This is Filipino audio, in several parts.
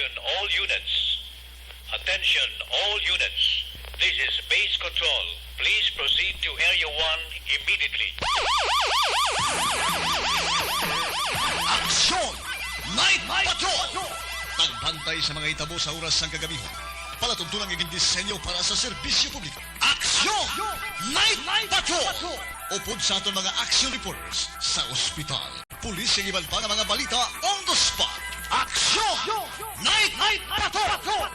Attention all units. Attention all units. This is base control. Please proceed to Area 1 immediately. Aksyon! Night Patrol! Tagbantay sa mga itabo sa oras ng kagabihan. Palatuntunang iging disenyo para sa serbisyo publiko. Aksyon! Night Patrol! Upod sa aton mga action reporters sa ospital. Pulis yung iban pa ng mga balita on the spot. Aksyon! Night Patrol!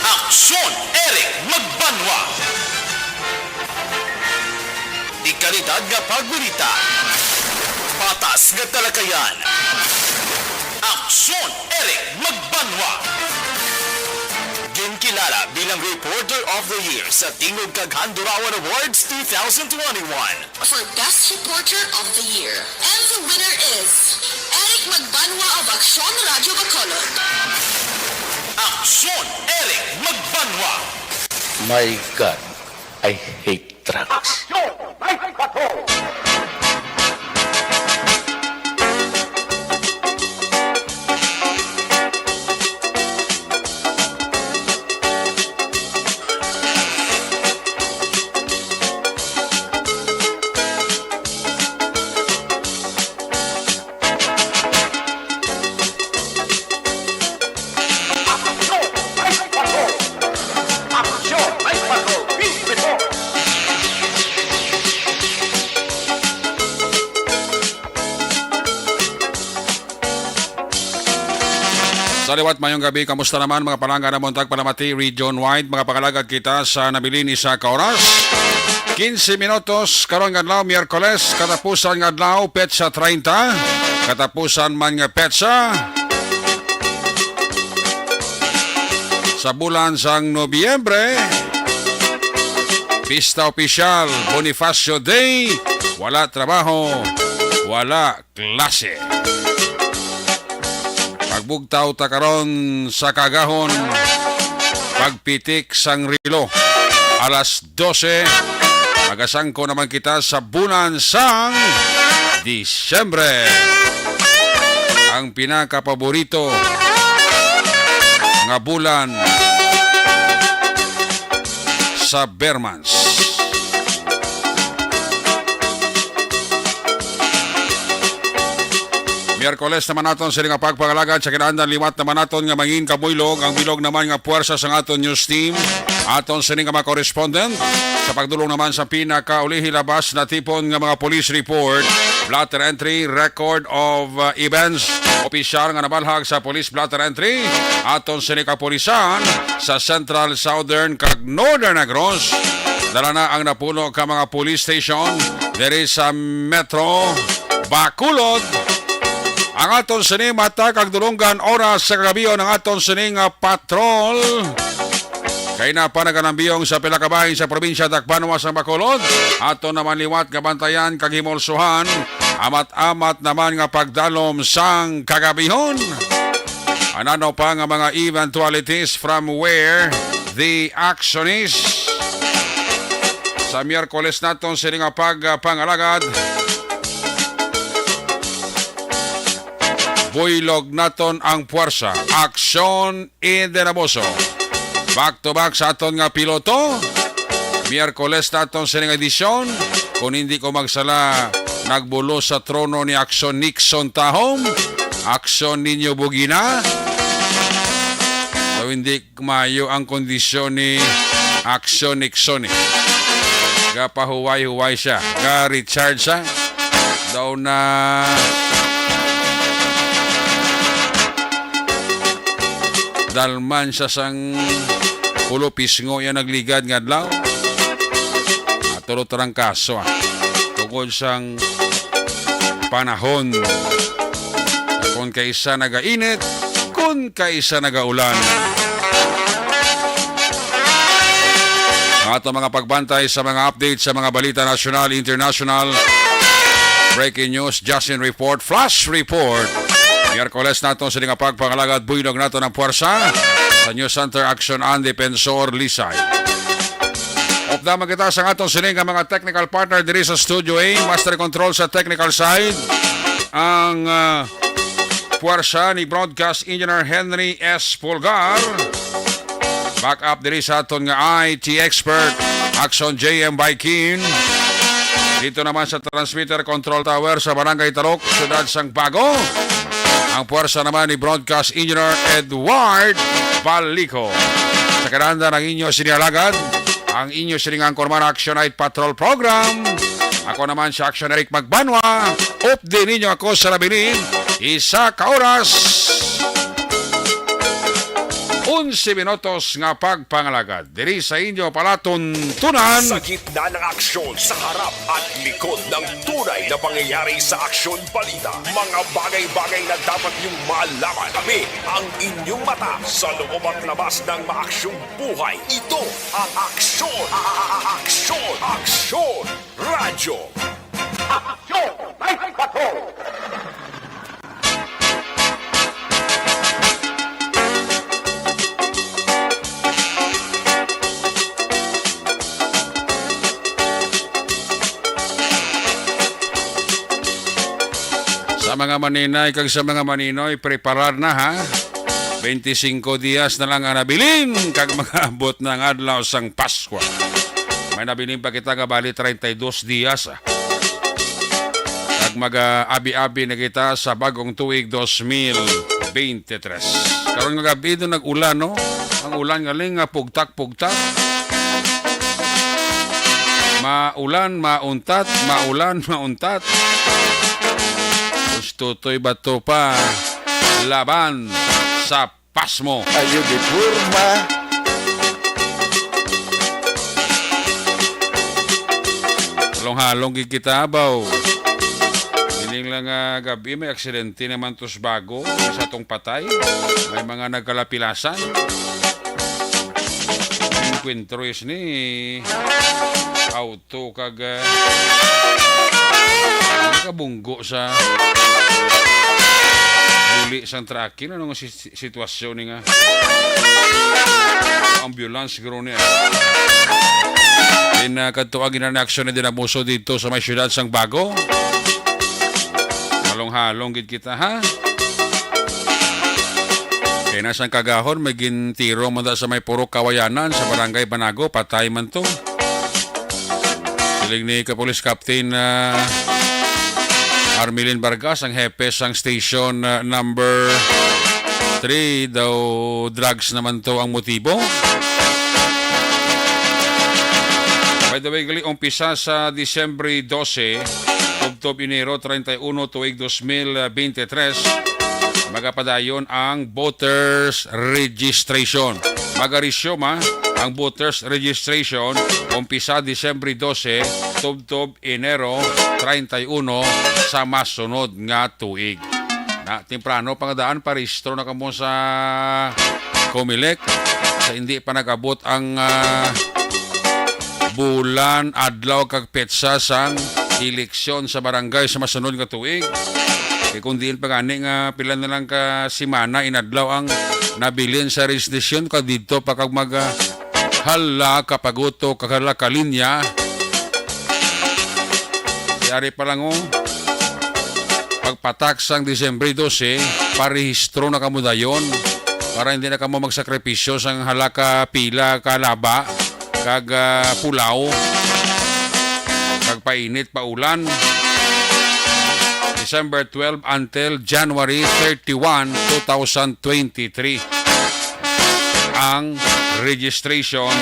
Aksyon Eric Magbanwa. Ikalidad nga pagbalita. Patas nga talakayan. Aksyon Eric Magbanwa. Ginkilala bilang Reporter of the Year sa Tingog kag Handurawan Awards 2021. For Best Reporter of the Year. And the winner is Eric Magbanwa of Aksyon Radio Bacolod. Aksyon Eric Magbanwa. My God, I hate drugs. Saliwat mayong gabi, kamusta naman mga palangga na Montag Palamati, Region Wide, mga pakalagad kita sa nabilin isa ka oras. 15 minutos, karon nga adlaw, Miyerkules, katapusan nga adlaw, petsa 30, katapusan man nga petsa, sa bulan sang Nobyembre, pista opisyal, Bonifacio Day, wala trabaho, wala klase. Pagbugtaw ta karon sa kagahon, pagpitik sang rilo, alas 12, magasangko naman kita sa bulan sang Disyembre. Ang pinakapaborito nga bulan sa Bermans. Miyerkules naman naton sa nga pagpagalagad sa kinaandan liwat naman naton nga mangin kabuylog, ang bilog naman nga puwersa sa aton news team. Aton sa nga mga correspondent sa pagdulong naman sa pinakaulihi labas na tipon nga mga police report, blotter entry, record of events, opisyal nga nabalhag sa police blotter entry. Aton sa nga kapulisan sa Central, Southern kag Northern Negros. Dala na ang napuno ka mga police station diri sa Metro Bacolod. Ang aton sining mata kag dulonggan oras sa kagabiyon ng aton sining patrol. Kay na pa naganambiyong sa pila ka bahin sa probinsya Tacloban sa Bacolod. Aton naman liwat nga bantayan kag himolsuhan. Amat-amat naman nga pagdalom sang kagabihon. Anano pa nga mga eventualities from where the action is. Sa Miyerkules naton sining pagpangalagad. Buylog naton ang puwersa. Aksyon Inderaboso. Back to back sa aton nga piloto. Miyerkules naton sa nga edisyon. Kung hindi ko magsala, nagbulo sa trono ni Aksyon Nixon Tahom. Aksyon ninyo Bugina. So hindi mayo ang kondisyon ni Aksyon Nixon. Gapahuway-huway siya. Ga-recharge siya. Daw na dalman siya sang pulo pisngo yan nagligad nga adlaw. tulot ng kaso tungkol sang panahon. Kung kaisa nagainit, kung kaisa nagaulan. Ang ato mga pagbantay sa mga update sa mga balita nasyonal, international, breaking news, Justin Report, Flash Report. Miyerkules nato sa nga pagpangalagad buylog nato ng puwersa sa News Center Action and Defensor Lisay. Opdaman kita sa atong sining ang mga technical partner diri sa Studio A, master control sa technical side, ang puwersa ni Broadcast Engineer Henry S. Pulgar. Back up diri sa aton nga IT expert, Action JM Baikin. Dito naman sa transmitter control tower sa Barangay Tarok, Siyudad Sang Bago. Ang puwersa naman ni Broadcast Engineer Edward Balico. Sa kananda ng inyo sinialagad, ang inyo siningang Korman Action Night Patrol Program. Ako naman si Action Eric Magbanwa. Update ninyo ako sa labilin. Isa ka oras. 11 minutos nga pagpangalagad. Diri sa inyo palatuntunan. Sa gitna ng aksyon, sa harap at likod ng tunay na pangyayari sa aksyon balita. Mga bagay-bagay na dapat niyong malaman. Kami ang inyong mata sa loob at labas ng maaksyong buhay. Ito ang Aksyon! Aksyon! Aksyon! Radyo! Aksyon! Night Patrol! Sa mga maninay kag sa mga maninoy, preparar na ha. 25 dias na lang ang nabilin kag mga abot ng adlaw sang Pasko. May nabilin pa kita nga bali 32 dias kag mag-abi-abi na kita sa bagong tuig 2023. Karon nga gabi do nag-ulan no. Ang ulan galing nga pugtak-pugtak. Maulan, mauntat, maulan, mauntat. Tutoy bato pa laban sa pasmo. Ayo di purma. Halong-halong kita baw. Hiling lang gabi may aksidente naman tos bago sa tong patay. May mga nagkalapilasan. Encuentro is ni auto kag nakabunggo sa buli sang tracking. Ano nga sitwasyon ni nga ambulance garo niya. Then katuagin na aksyon na dinamuso dito sa may siyudad sang Bago. Halong-halong gid kita ha. Kaya nasang kagahon may gintiro man sa may puro kawayanan sa barangay Banago, patay man to. Siling ni Kapolis Captain Armilin Vargas, ang hepe sang station number 3, daw drugs naman to ang motibo. By the way, gali umpisa sa Disyembre 12, Octob Enero 31 tuig 2023, magapadayon ang voters registration. Magarisyoma ang voters registration umpisa Disyembre 12, Octob Enero 31 sa masunod nga tuig. Na temprano pangadaan parehistro na kamo sa Comelec sa hindi pa nagabot ang bulan, adlaw kag petsa sang eleksyon sa barangay sa masunod nga tuig. Kaya kung diin pa gani nga pila na lang ka simana inadlaw ang nabilin sa registration kag dito pa kag mag hala kapaguto kag hala kalinya. Yari pa lang pagpatak sang Disyembre 12, parehistro na kamo dayon para hindi na kamo magsakripisyo sang halaka pila kalaba kag pulaw kag painit paulan. December 12 until January 31, 2023 ang registration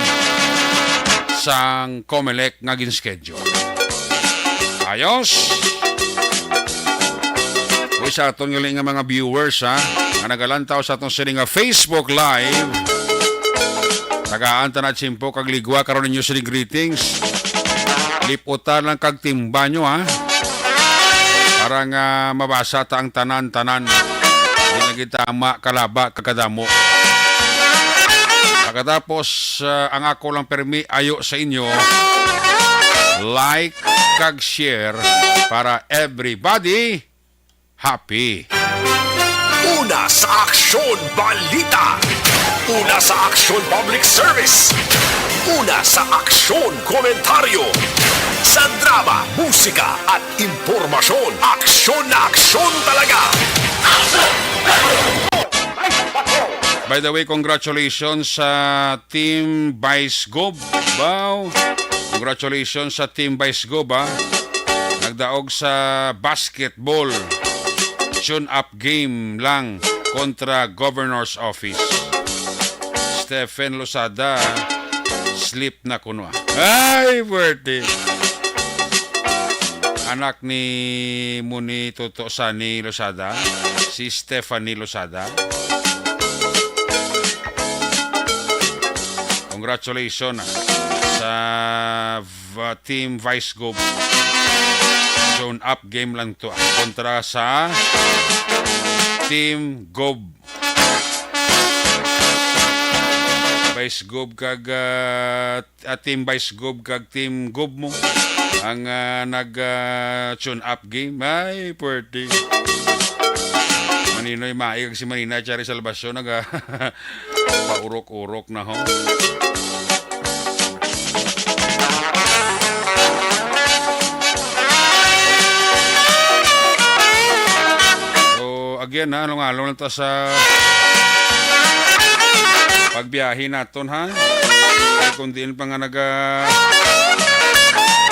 sang Comelec nga gin-schedule. Ayos! Uy, sa atong nga mga viewers ha, nga nagalantaw sa atong sining nga Facebook Live, tagaan ta na tsimpo kag ligwa karon ninyo sining greetings. liputan lang kag timba nyo, ha? Para nga mabasa ta ang tanan-tanan. Hindi na kita kalaba kakadamo. Pagkatapos, ang ako lang permi ayo sa inyo, like kag share para everybody happy. Una sa Aksyon Balita. Una sa Aksyon Public Service. Una sa Aksyon Komentaryo. Sa drama, musika at impormasyon. Aksyon na aksyon talaga. By the way, congratulations sa Team Vice Gob. Wow! Congratulations sa Team Vice Gob, ha? Nagdaog sa basketball. Tune-up game lang kontra Governor's Office. Stephen Losada, sleep na kuno. Ay, birthday! Anak ni Muni Toto Sani Losada, si Stephanie Losada. Congratulations sa Team Vice Gob. Zone up game lang to kontra sa Team Gob. Vice Gob kag Team Vice Gob kag Team Gob mo ang nag-tune up game. Ay, party. Maninoy maig si Manina Chari Salvacion nag paurok-urok na ho. Again, ha, lungalong na ta sa pagbiyahe naton, ha. Ay kung diin pa nga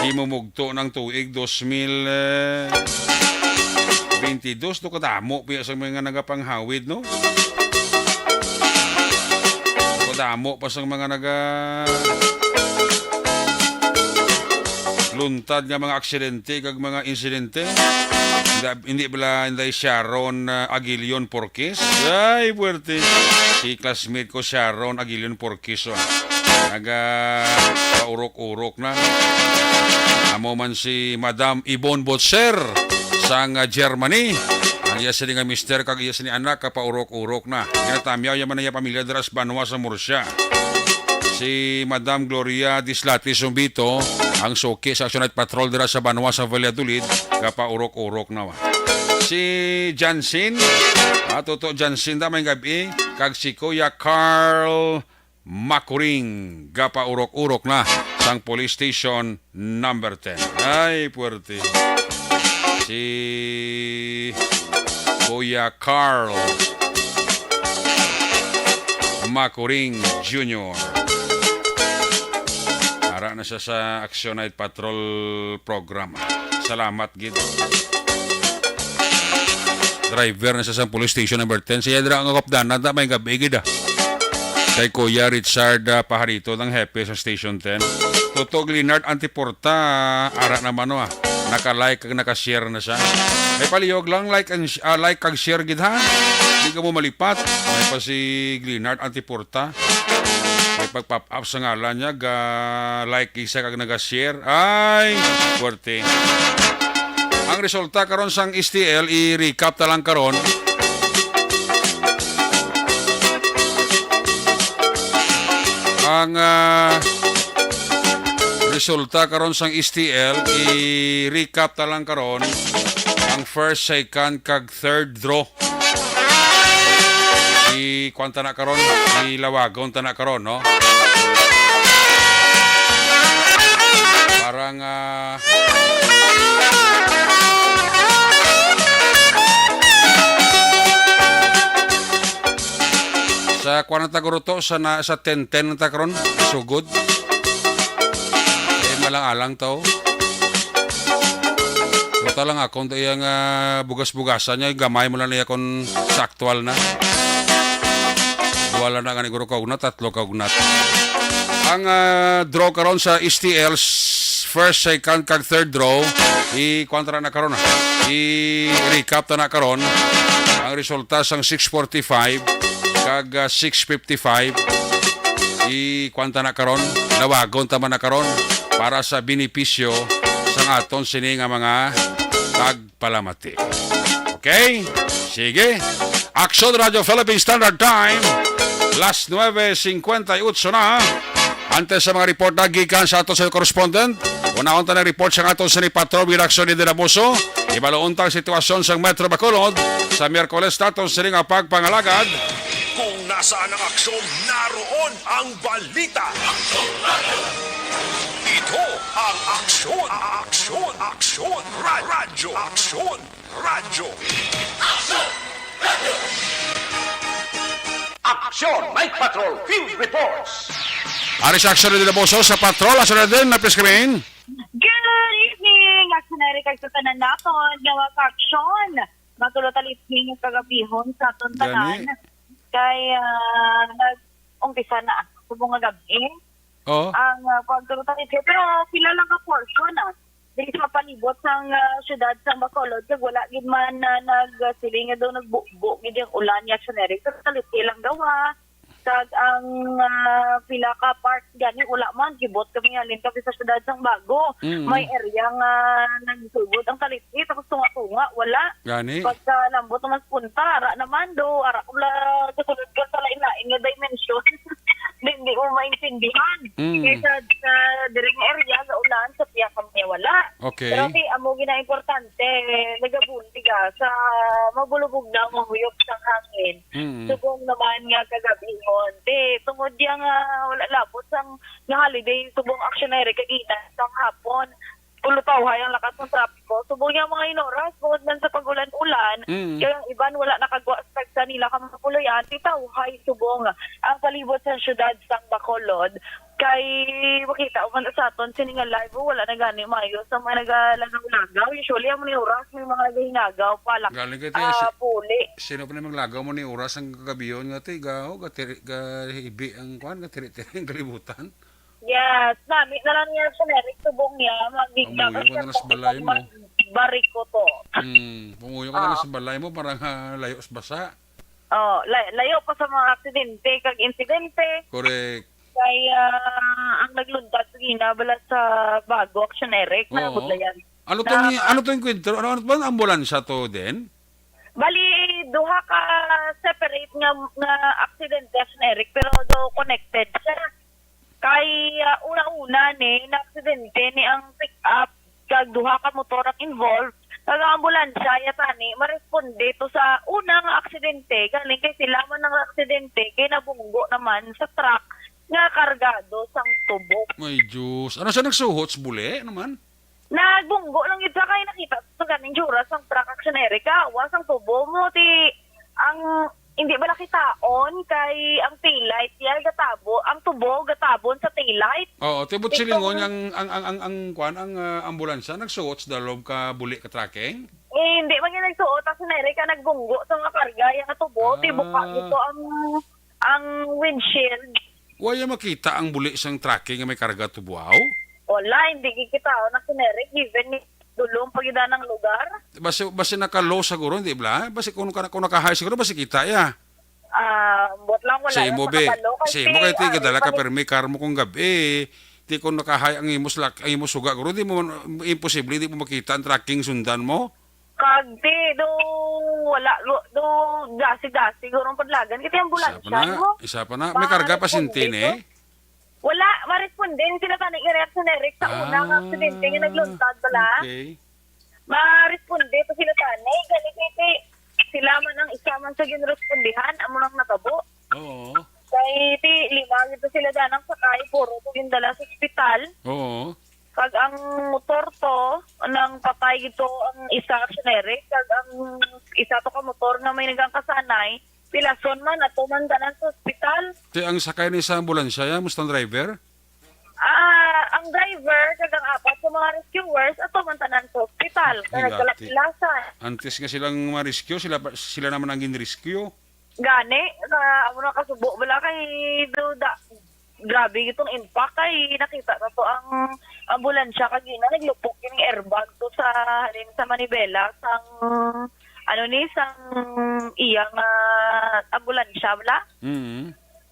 himumugto ng tuig 2022, no kadamo piya sa mga nagapanghawid, no. Kadamo pa sa mga luntad nga mga aksidente kag mga insidente. Hindi pala hindi Sharon Aguilion Porquis. Ay, puwerte. Si classmate ko Sharon Aguilion Porquis. Paurok-urok na. Amo man si Madam Yvonne Botser sang Germany. Ang iya sini nga mister kag iya sini anak paurok-urok na. Ginatamyaw yaman na iya pamilya dras Banwa sa Murcia. Si Madam Gloria Dislati Sumbito ang soki sa Action Night Patrol dira sa Banwa sa Valladolid kapaurok-urok na. Si Jansin Toto Jansin da may gabi kag si Kuya Carl Makuring kapaurok-urok na sang police station number 10. Ay puwerte. Si Kuya Carl Makuring Jr. Para na siya sa Action Night Patrol program. Salamat, gid. Driver na siya sa police station number 10. Siya dira ang kapdanan na may gabi, gid. Kay Kuya Richard Pajarito ng hepe sa Station 10. Tutog Leonard Antiporta, ara naman no. Naka-like kag naka-share na siya. May palihog lang like kag share gid ha. Hindi ka mo malipat. May pa si Leonard Antiporta. May pag-pop up sa ngalan niya, like isa kag nag-share. Ay, fuerte. Ang resulta karon sang STL, i-recap ta lang karon. Ang resulta karon sang STL, i-recap ta lang karon ang first, second kag third draw. Kwanta na karon, ilawagon ta na karon, no? Parang sa kwan ta guro to sa 10-10 ta karon, sugod. Malang-alang to. Buta lang akong iyang bugas-bugasan niya, gamay mo lang niya kung saktual na. Wala na ganiguro kaugnat, 3 kaugnat. Ang draw karon sa STL, first, second, kag third draw, i-kontra na karon. I-recap ta na karon. Ang resulta sang 645 kag 655. I-kwanta na karon. Lawagon ta man na karon. para sa benepisyo sa aton sini nga mga tagpalamati. Okay? Sige. Action Radio Philippine Standard Time. Last 9:58 na. Antes sa mga report na gikan sa ato sa correspondent, unahon ta na report sa ato sa ni Patrol Biraksyon ni Dinabuso. Ibaloon tang sitwasyon sa Metro Bacolod sa Miyerkules naton sa nga pagpangalagad. Kung nasaan ang aksyon, naroon ang balita. Ito ang aksyon, radyo, radyo. Aksyon, Night Patrol, Field Reports. Aris Action ni Dinabuso sa Patrol. Asa na din na piskamin? Good evening! Aksyonary kag sa tanan naton nga mga aksyon. Matulot-alit ng kagabihon sa aton tanan. Gani. Kay nag-umpisa na subong nga gabi. Oo. Ang pagtulot-alit pero pila lang ka portion dili sa palibot sang syudad sa Bacolod kag wala gid man nagsiling nga daw nagbubo gid ang ulan ni aksyonary. Pero talit ilang gawa. Kag ang pila ka park gani wala man gibot kami halin kami sa syudad sang Bago. May area nga nagsugod ang kaliti tapos tunga-tunga wala. Gani. Pagka lambot naman punta ara naman do ara kula kasulod ka sa lain-lain nga dimension. Hindi mo maintindihan. Kaya sa diring area sa ulan sa piya kami wala. Okay. Pero amo gina importante nagabunti ka sa mabulubog na mahuyok sang hangin. Subong naman nga kagabi tungod yang wala labot sang nga holiday subong aksyonary kagina sang hapon ulutaw ang lakas ng trapiko subong yang mga inoras bukod man sa pagulan-ulan kaya ang iban wala nakagawa sa nila kamapuluyan titawhay subong ang palibot sa syudad sang Bacolod kay makita man sa aton sini nga live wala na gani mayo sa mga nagalagaw usually ang mga oras may mga nagahingagaw palak Galing kay tiya, puli. sino pa naman maglagaw mo ni oras ang kagabiyon nga tigaw, gahibi ang kwan, gatiri-tiri ang kalibutan. Yes, nami na lang niya sa Eric subong niya magdigda Umuyo ka na sa balay mo. Bariko to. Pumuyo ka na sa balay mo parang layo sa basa. Oh, layo pa sa mga aksidente kag insidente. Correct. Kaya ang naglundag gina bala sa Bago Action Eric na Oo. budlayan. Ano to yung kwento? Ano ba ang ambulansya to din? Bali duha ka separate nga aksidente Action Eric pero do connected siya. Kay una-una ni na aksidente ni ang pick up kag duha ka motor ang involved. Kag ambulansya yatani maresponde to sa unang aksidente galing kay sila man ang aksidente kay nabunggo naman sa truck nga kargado sang tubo. May Diyos. Ano siya nagsuhot sa buli naman? Nagbunggo lang yun kay nakita sa ganing jura sang truck aksyonary ka wasang tubo mo ti ang hindi ba nakitaon kay ang taillight yan gatabo ang tubo gatabon sa taillight. Oo, tibot silingon ang kwan ang ambulansya nagsuhot sa dalob ka buli ka tracking? Hindi man yung nagsuot ang sinere ka nagbunggo sa mga karga yung tubo tibuka dito ang windshield. Waya makita ang buli sang tracking nga may karga tubuaw? Wala, hindi kikitaon ang sinere given ni dulong pagida ng lugar. Basi naka-low siguro, hindi ba? Basi kung naka-high siguro, basi kita ya. Bot lang wala. Sa imo be. Sa imo kayo ti kadala ka iba- permi kar mo kung gabi. Di kung naka-high ang imo suga guro, di mo imposible di mo makita ang tracking sundan mo. Kagdi, wala, gasi-gasi, gurong padlagan. Kita yung ambulansya mo. Isa pa na. May karga pa sintin eh. Wala, maresponde. Sila tanig i-reaction ni Eric sa unang aksidente nga nagluntad pala. Okay. Maresponde pa sila tanig. Ganit sila man ang isa man sa ginrespondihan. Amo nang natabo. Oo. Kaya lima ito sila danang sakay. Puro ito yung dala sa ospital. Oo. Kag ang motor to, nang patay ito ang isa aksyonere. Kag ang isa to ka motor na may nagang kasanay. Pilason man, ato man tanan sa ospital. Ti ang sakay ni sa ambulansya ya, mustang driver? Ang driver, kag ang apat sa mga rescuers, ato man tanan sa ospital. Kaya Higati. nagkalapilasan. Antes nga silang ma-rescue, sila naman ang gin-rescue. Gani, amo na kasubo bala kay duda. Grabe itong impact kay nakita na to ang ambulansya kagina naglupok yung airbag to sa halin sa Manibela sang sang iyang ambulansya bala.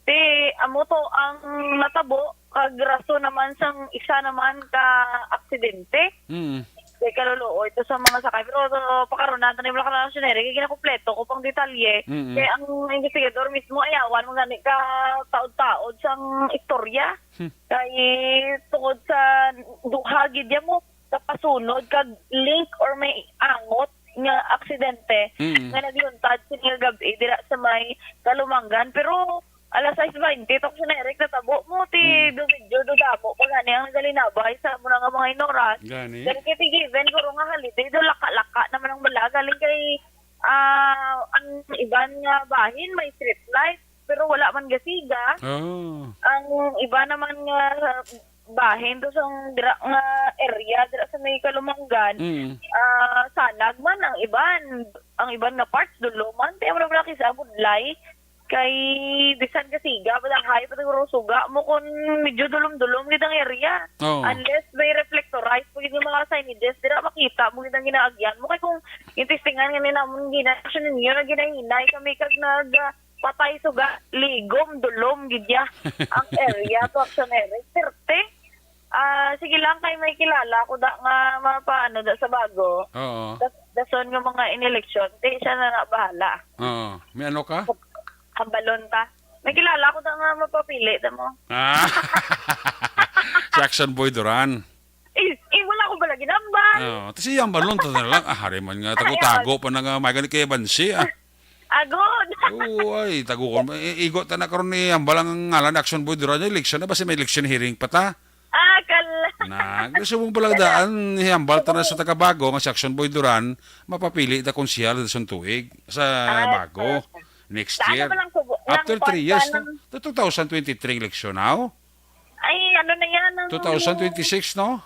Ti amo to ang natabo kag raso naman sang isa naman ka aksidente. Kay kaluluoy ito sa mga sakay. Pero pakaroon natin na yung mga kanasyoner, kaya ginakompleto ko pang detalye. Kaya ang investigador mismo ayawan mo gani ka taod-taod sang istorya. Kay tungod sa duhagid yan mo sa pasunod kag link or may angot nga aksidente nga nagyuntad sining gabi dira sa may Kalumangan. Pero alas 6:20, ito ko na Eric, natabo mo, video, dudamo, pag gani ang nagalinabay sa muna nga mga inoras. Gani? Galing kay Tigiven, kuro nga haliday, do laka-laka naman ang bala, galing kay ang iban nga bahin, may street light, pero wala man gasiga. Oh. Ang iba naman nga bahin, do sa dira nga area, dira sa may Kalumangan, sanag man ang iban nga parts, duluman, tayo mo na kisa, budlay, kay bisan kasiga padang hay padang suga mo kun medyo dulom-dulom gid ang area. Unless may reflectorized pag yung mga signages dira makita mo gid ang ginaagyan mo kay kung intestingan nga namon ginasyon ninyo na ginahinay kami kag nag patay suga ligom dulom gid ya ang area to actionary. Serte sige lang kay may kilala ko da nga mapaano da sa bago. Oo. Dason nga mga in-election di siya na bahala. Oo. May ano ka? Ang balon ta. May kilala ko na nga mapapili, mo. Si Action Boy Duran. Wala ko pala ginambal. Tapos yung balon ta na lang. Hari man nga. Tago-tago pa na nga. May ganit kay Bansi. Agod. Ay, tago ko. Igot na karon ni Ambal ang ngalan Action Boy Duran. Yung election na ba? May election hearing pa ta? Kala. Gusto mong palagdaan. Hiyambal ta na sa Tagabago. Nga si Action Boy Duran. Mapapili na konsyal sa tuig. Sa Bago. Next year. After 3 years, no? 2023 election now? Ay, ano na yan? 2026, no?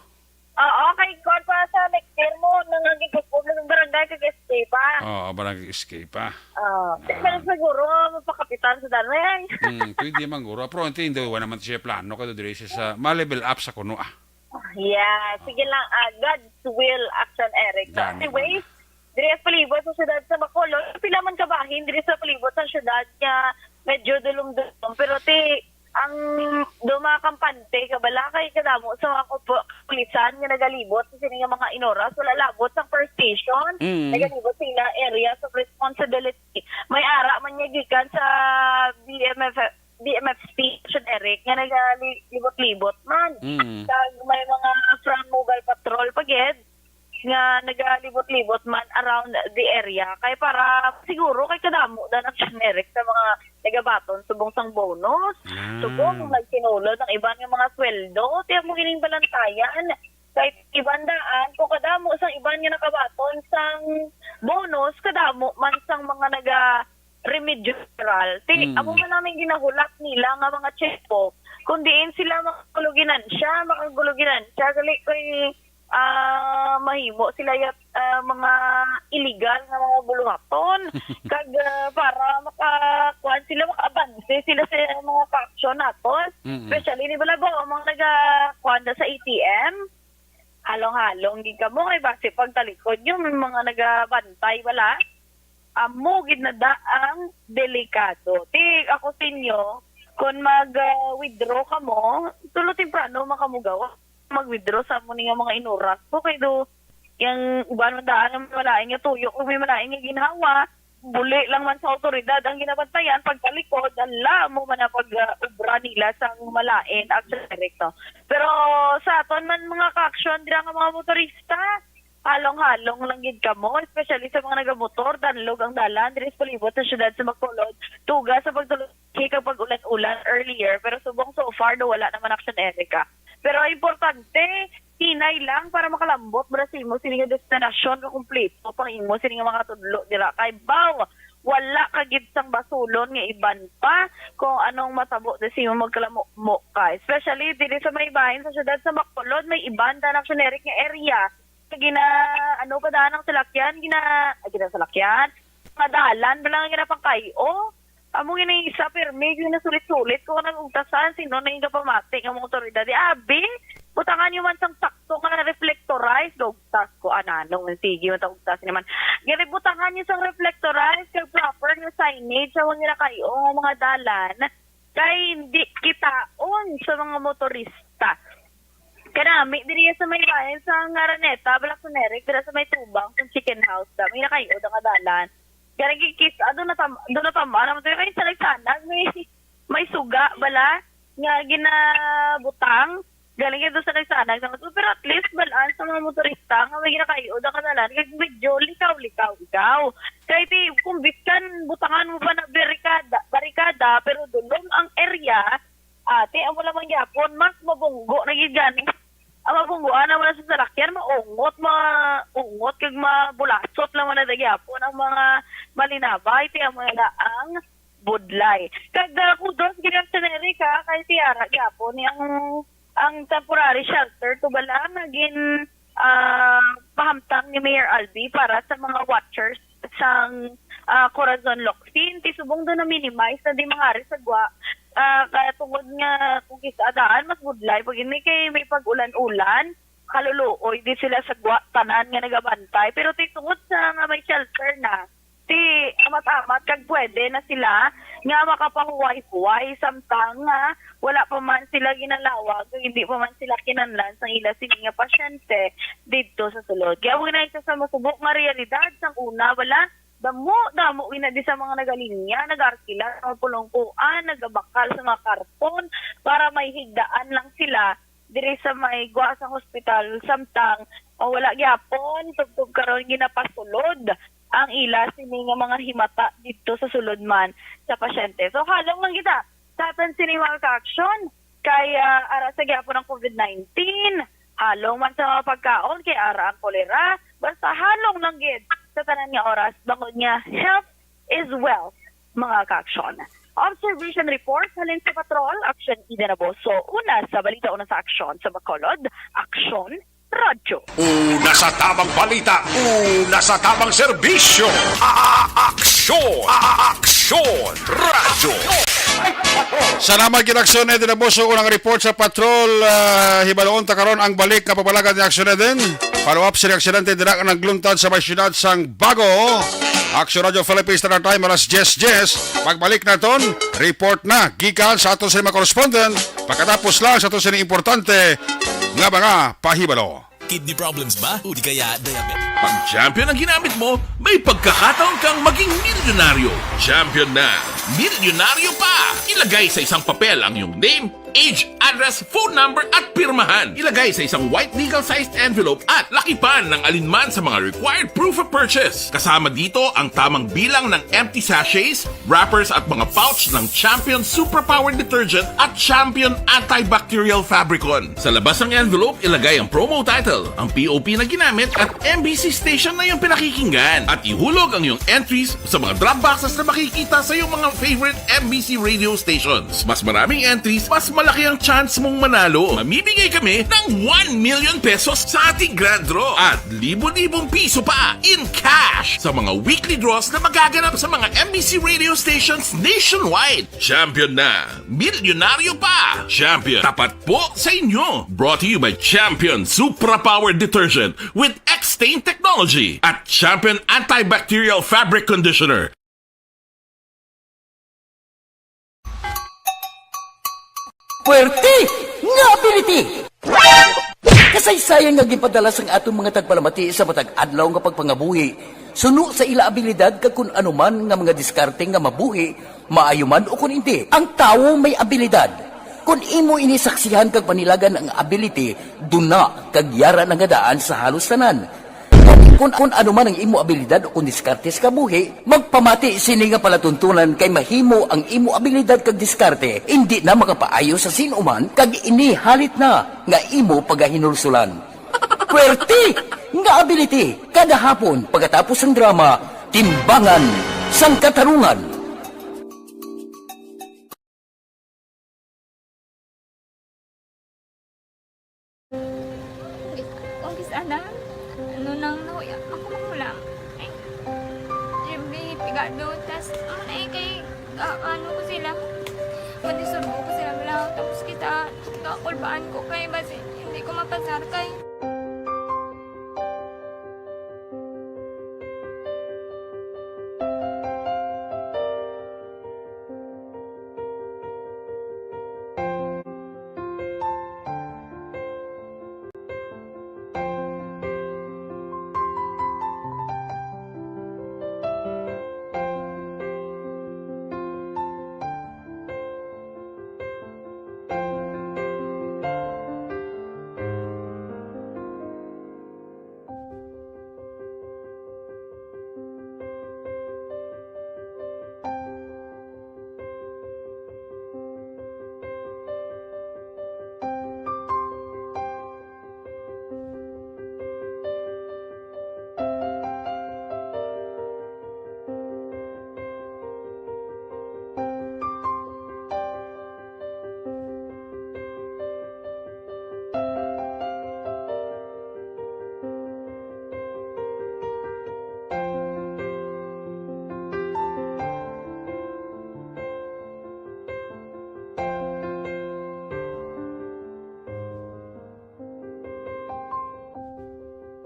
Oo, kay God pa sa next year mo, nangagigupog ng barangay kag-escape pa. Oo, barangay escape pa. Pero siguro, mapakapitan sa danay. Pwede man guro. Pero hindi wala naman siya plano kada dire siya sa ma-level up sa kuno. Yeah, sige lang. God's will, Action Eric. Anyway, dire sa palibot sa syudad sa Bacolod, pila man kabahin dire sa palibot sa syudad nga medyo dulong-dulong. Pero ang dumakampante kabala kay kadamo sa mga pulisan nga nagalibot sa sini nga mga inoras wala labot sa first station. Nagalibot sila areas of responsibility. May ara man niya gikan sa BMF station Eric nga nagalibot-libot man. Kag may mga from mobile patrol pagid nga nagalibot-libot man around the area kay para siguro kay kadamo dan ang generic sa mga nagabaton subong sang bonus subong nagsinulod ang iban nga mga sweldo tiyak mo gining balantayan kay ibandaan kung kadamo sang iban nga nakabaton sang bonus kadamo man sang mga naga remedial amo man namin ginahulat nila nga mga checkbook kung diin sila makaguluginan siya gali kay mahimo sila yat mga illegal nga mga buluhaton kag para makakuan sila makaabante sila sa mga faction naton especially ni Balago mga nagakuan sa ATM halong-halong gid kamo kay base pagtalikod yung mga nagabantay wala amo gid na daang delikado ako sinyo kung mag-withdraw kamo tulo temprano makamugaw mag-withdraw sa mo nga mga inuras ko kay do yung iba ng daan ng malaing nga tuyo kung may malaing nga ginhawa buli lang man sa otoridad ang ginabantayan pagtalikod ala mo man na pag-ubra nila sa malain action directo pero sa aton man mga ka-action dira nga mga motorista halong-halong lang gid kamo especially sa mga nagamotor danlog ang dalan diri sa palibot sa syudad sa Bacolod tuga sa pagtulog kapag ulan-ulan earlier pero subong so far do wala naman action Erica. Pero importante, hinay lang para makalambot Brasil mo sini nga destinasyon nga kumpleto pang imo sini nga mga tudlo dira kay baw wala kagid sang basulon nga iban pa kung anong matabo sa imo magkalamo ka especially diri sa may bahin sa syudad sa Bacolod may iban na generic nga area gina ano pa daan ang salakyan gina salakyan madalan lang gina pangkayo amo gini isa permi yun na sulit-sulit kung nag-ugtasan sino na yung kapamati ng mga otoridad abi putangan nyo man sang sakto nga reflectorized ugtas ko ananong sige man ugtas naman gini butangan nyo sang reflectorized kag proper nga signage sa mga kayo mga dalan kay hindi kitaon sa mga motorista. Kanami, diri sa may bayan sa Ngaraneta, Balaconeric, diri sa may tubang, sa chicken house, may nakayo, ang kadalan. Kaya nagkikis, doon na tama, naman tayo kayo sa nagsanag, may suga, bala, nga ginabutang, galing ito sa nagsanag, pero at least, balaan sa mga motorista, nga may ginakayo, ang kadalan, kaya medyo likaw. Kaya kumbiskan, butangan mo ba na barikada, pero dulong ang area, ate, ang wala mangyapon, mas mabunggo, nagigani. Ang mabunggoan na wala sa salakyan, maungot, kag mabulasot lang wala nagyapon, ang mga malinabay, ang mga laang budlay. Kag kudos, ganyan sa Amerika, kay Tiara, yapon, ang temporary shelter, to bala, naging pahamtang ni Mayor Albi para sa mga watchers sa Corazon Locsin. Tisubong doon na minimize na di mangari sa gwa. Kaya tungod nga kung kisadaan, mas budlay. Pag hindi may pag-ulan-ulan, kaluluoy di sila sa gwa, tanan nga nagabantay. Pero tungod sa nga may shelter na, amat-amat kag pwede na sila nga makapahuway-huway samtang nga wala pa man sila ginalawag, hindi pa man sila kinanlan sa ila sini nga pasyente dito sa sulod. Kaya huwag na isa sa masubok nga realidad sang una, wala damo ina di sa mga nagalinya, nag-arkila, mga pulongkuan, nagabakal sa mga karton para may higdaan lang sila diri sa may gwa sa hospital samtang wala gyapon tugtog karon ginapasulod ang ila sini nga mga himata dito sa sulod man sa pasyente. So halong lang kita sa atin sini mga ka-action kay ara sa gyapon ng COVID-19, halong man sa mga pagkaon kay ara ang kolera, basta halong lang gid sa tanan nga oras bangod nga health is wealth mga ka-action. Observation report halin sa patrol, Action Ida Naboso. Una sa balita, una sa aksyon sa Bacolod, Aksyon Radyo. Una sa tamang balita, una sa tamang serbisyo. Aksyon Radyo. Salamat ginaksyon na din boso unang report sa patrol hibaloon ta karon ang balik nga pabalagan ni aksyon na din. Follow up sa aksidente dira ka nagluntad sa may syudad sang Bago. Aksyon Radio Philippines Standard Time alas 10:10. Pagbalik naton, report na gikan sa aton sa mga correspondent. Pagkatapos lang sa aton sa importante nga mga pahibalo. Kidney problems ba? O di kaya diabetes? Pag champion ang ginamit mo, may pagkakataon kang maging milyonaryo. Champion na, milyonaryo pa! Ilagay sa isang papel ang iyong name, age, address, phone number at pirmahan. Ilagay sa isang white legal-sized envelope at lakipan ng alinman sa mga required proof of purchase. Kasama dito ang tamang bilang ng empty sachets, wrappers at mga pouch ng Champion Superpower Detergent at Champion Antibacterial Fabricon. Sa labas ng envelope, ilagay ang promo title, ang POP na ginamit at MBC station na yung pinakikinggan. At ihulog ang iyong entries sa mga drop boxes na makikita sa iyong mga favorite MBC radio stations. Mas maraming entries, mas malaki ang chance mong manalo. Mamimigay kami ng 1 million pesos sa ating grand draw at libo-libong piso pa in cash sa mga weekly draws na magaganap sa mga MBC radio stations nationwide. Champion na, milyonaryo pa. Champion, tapat po sa inyo. Brought to you by Champion Superpower Detergent with X-Stain Technology at Champion Antibacterial Fabric Conditioner. Puwerte nga ability! Kasaysayan nga gipadala sang atong mga tagpalamati sa matag adlaw nga pagpangabuhi. Suno sa ila abilidad kag kun anuman nga mga diskarte nga mabuhi, maayo man o kun hindi. Ang tawo may abilidad. Kung imo inisaksihan kag panilagan ang ability, duna kag yara nga daan sa halos tanan. Kung ano man ang imo abilidad o kung diskarte sa kabuhi, magpamati sini nga palatuntunan kay mahimo ang imo abilidad kag diskarte, hindi na makapaayo sa sinuman kag inihalit na nga imo pagahinulsulan. Puwerte nga ability, kada hapon pagkatapos ng drama, Timbangan sang Katarungan. Sana ano nang nauya ako mangulang ay siyempre pigado tas ay kay ano ko sila madisurbo ko sila lang tapos kita kakulbaan ko kay basi hindi ko mapasar kay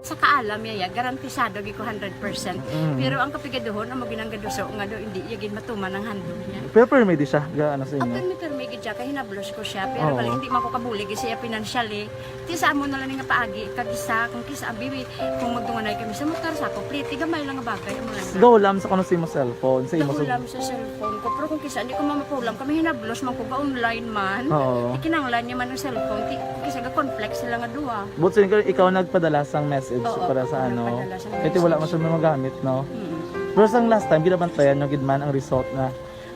Sa kaalam yaya, garantisado gi ko 100%. Pero ang kapigaduhon, ang maginanggaduso, nga do hindi yagin matuman ang handog niya. Pero permit di siya, gaano sa Ang inyo? permit siya, kaya hinablos ko siya. Pero Oo. bali, hindi man ko kabulig siya financially. Tisa mo na lang nga paagi, kagisa, kung kisa ang bibi, kung magdunganay kami sa motor sa complete, gamay lang nga bagay. Gawlam sa kuno sa imo cellphone, sa imo Nahulam sa cellphone ko. Pero kung kisa, hindi ko mamapulam. Kami hinablos man ko ga online man. Oo. Ikinanglan niya man ng cellphone. Kisa ga conflict sila nga duwa. But so, ikaw nagpadala sang message Oo, para sa ako ano. nagpadala sang Kasi wala man siya may magamit, no? Pero sang last time, ginabantayan nyo gidman ang result na.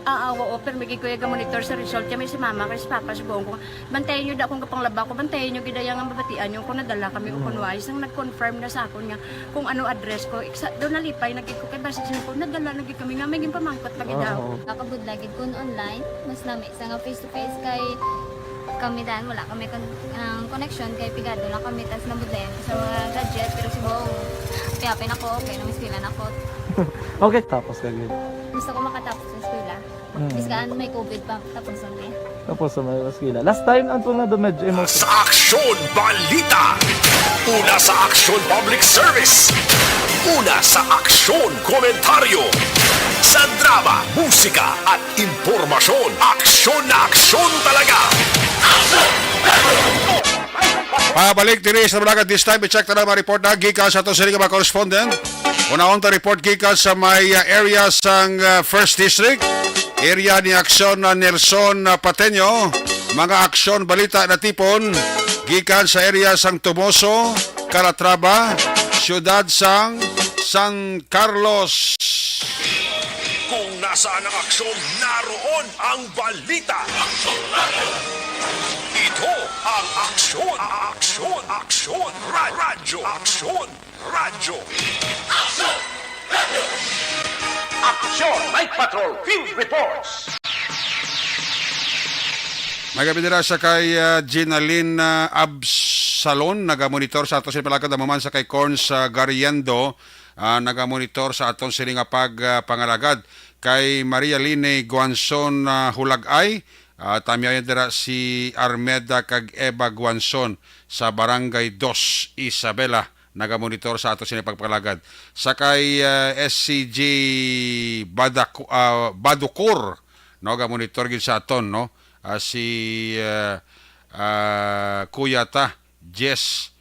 Oo, pero may kuya monitor sa result. Kaya may si mama, kaya si papa, si buong ko. Bantayan nyo da kung kapanglaba ko. Bantayan nyo gidayang ang babatian nyo. Kung nadala kami o kunwari. Isang nag-confirm na sa ako niya kung ano address ko. Doon nalipay, nagkiko kay basta ko. Nadala, nagkik kami nga. May pamangkot lagi daw. Kakabudlagid kun online, mas nami sa nga face-to-face kay kami dan wala kami connection kay pigado lang kami tas nabudlayan sa mga gadget pero si Bong piyapin ako okay na miskilan ako Okay, tapos kagid. gusto ko makatapos sa eskwela biskaan may COVID pa tapos ulit Tapos sa may skila. Last time, ang na do medyo Sa Aksyon Balita. Una sa Aksyon Public Service. Una sa Aksyon Komentaryo. Sa drama, musika at impormasyon. Aksyon na aksyon talaga. Pabalik diri sa Bulacan this time, i-check na mga report na gikan sa ato sa mga correspondent. Una-on ta report gikan sa may area sang 1st District, area ni Aksyon na Nelson Pateño, mga aksyon balita na tipon gikan sa area sang Tumoso, Calatrava, siyudad sang San Carlos. Kung nasaan ang aksyon, naroon ang balita. Ito ang aksyon, aksyon, aksyon, radyo, aksyon, radyo. Aksyon Night Patrol Field Reports. Magabindira sa kay Ginaline Absalon, nagamonitor sa ato silpalagad amaman sa kay Corns Gariendo, nagamonitor sa aton siling pangalagad kay Maria Line Guanzon Hulagay, tamiyayan dira si Armeda kag Eva Guanzon sa Barangay 2 Isabela, nagamonitor sa ato siling pagpalagad sa kay SCG Baducor, no, gamonitor gid sa aton, no, si Kuya ta Jess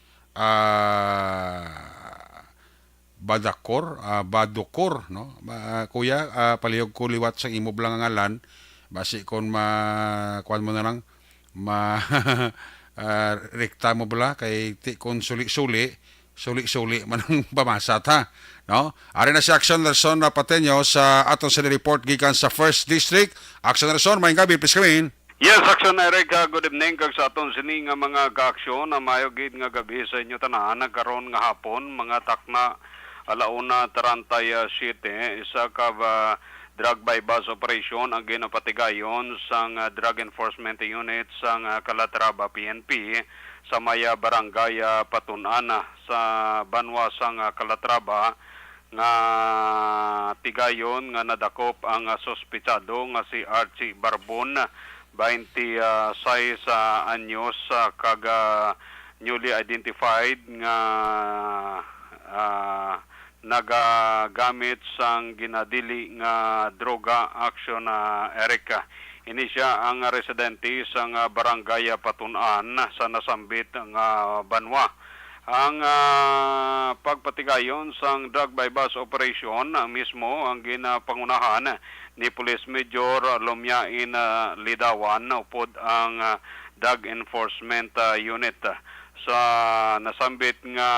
Baducor, no, kuya, palihog ko liwat sa imo blang ngalan basi kon kuan mo na lang rekta mo bala kay ti kon suli man ang pamasa ta, no. Ari na si Aksyon Nelson Pateño sa aton sa report gikan sa 1st District. Aksyon Nelson, may gabi, please come in. Yes, Aksyon Eric, good evening kag sa aton sini nga mga kaaksyon na mayo gid nga gabi sa inyo tanan nagkaron nga hapon mga takna 1:37 isa ka drug by bus operation ang ginapatigayon sang Drug Enforcement Unit sang Calatrava PNP sa maya barangay Patunana sa Banwa sang Calatrava nga tigayon nga nadakop ang sospechado nga si Archie Barbon 26 anyos kag newly identified nga nagagamit sang ginadili nga droga aksyon Erika. Ini siya ang residente sang barangay Patunan sa nasambit nga Banwa. Ang pagpatigayon sang drug by bus operation mismo ang ginapangunahan ni Police Major Lumyain Lidawan upod ang Drug Enforcement Unit sa nasambit nga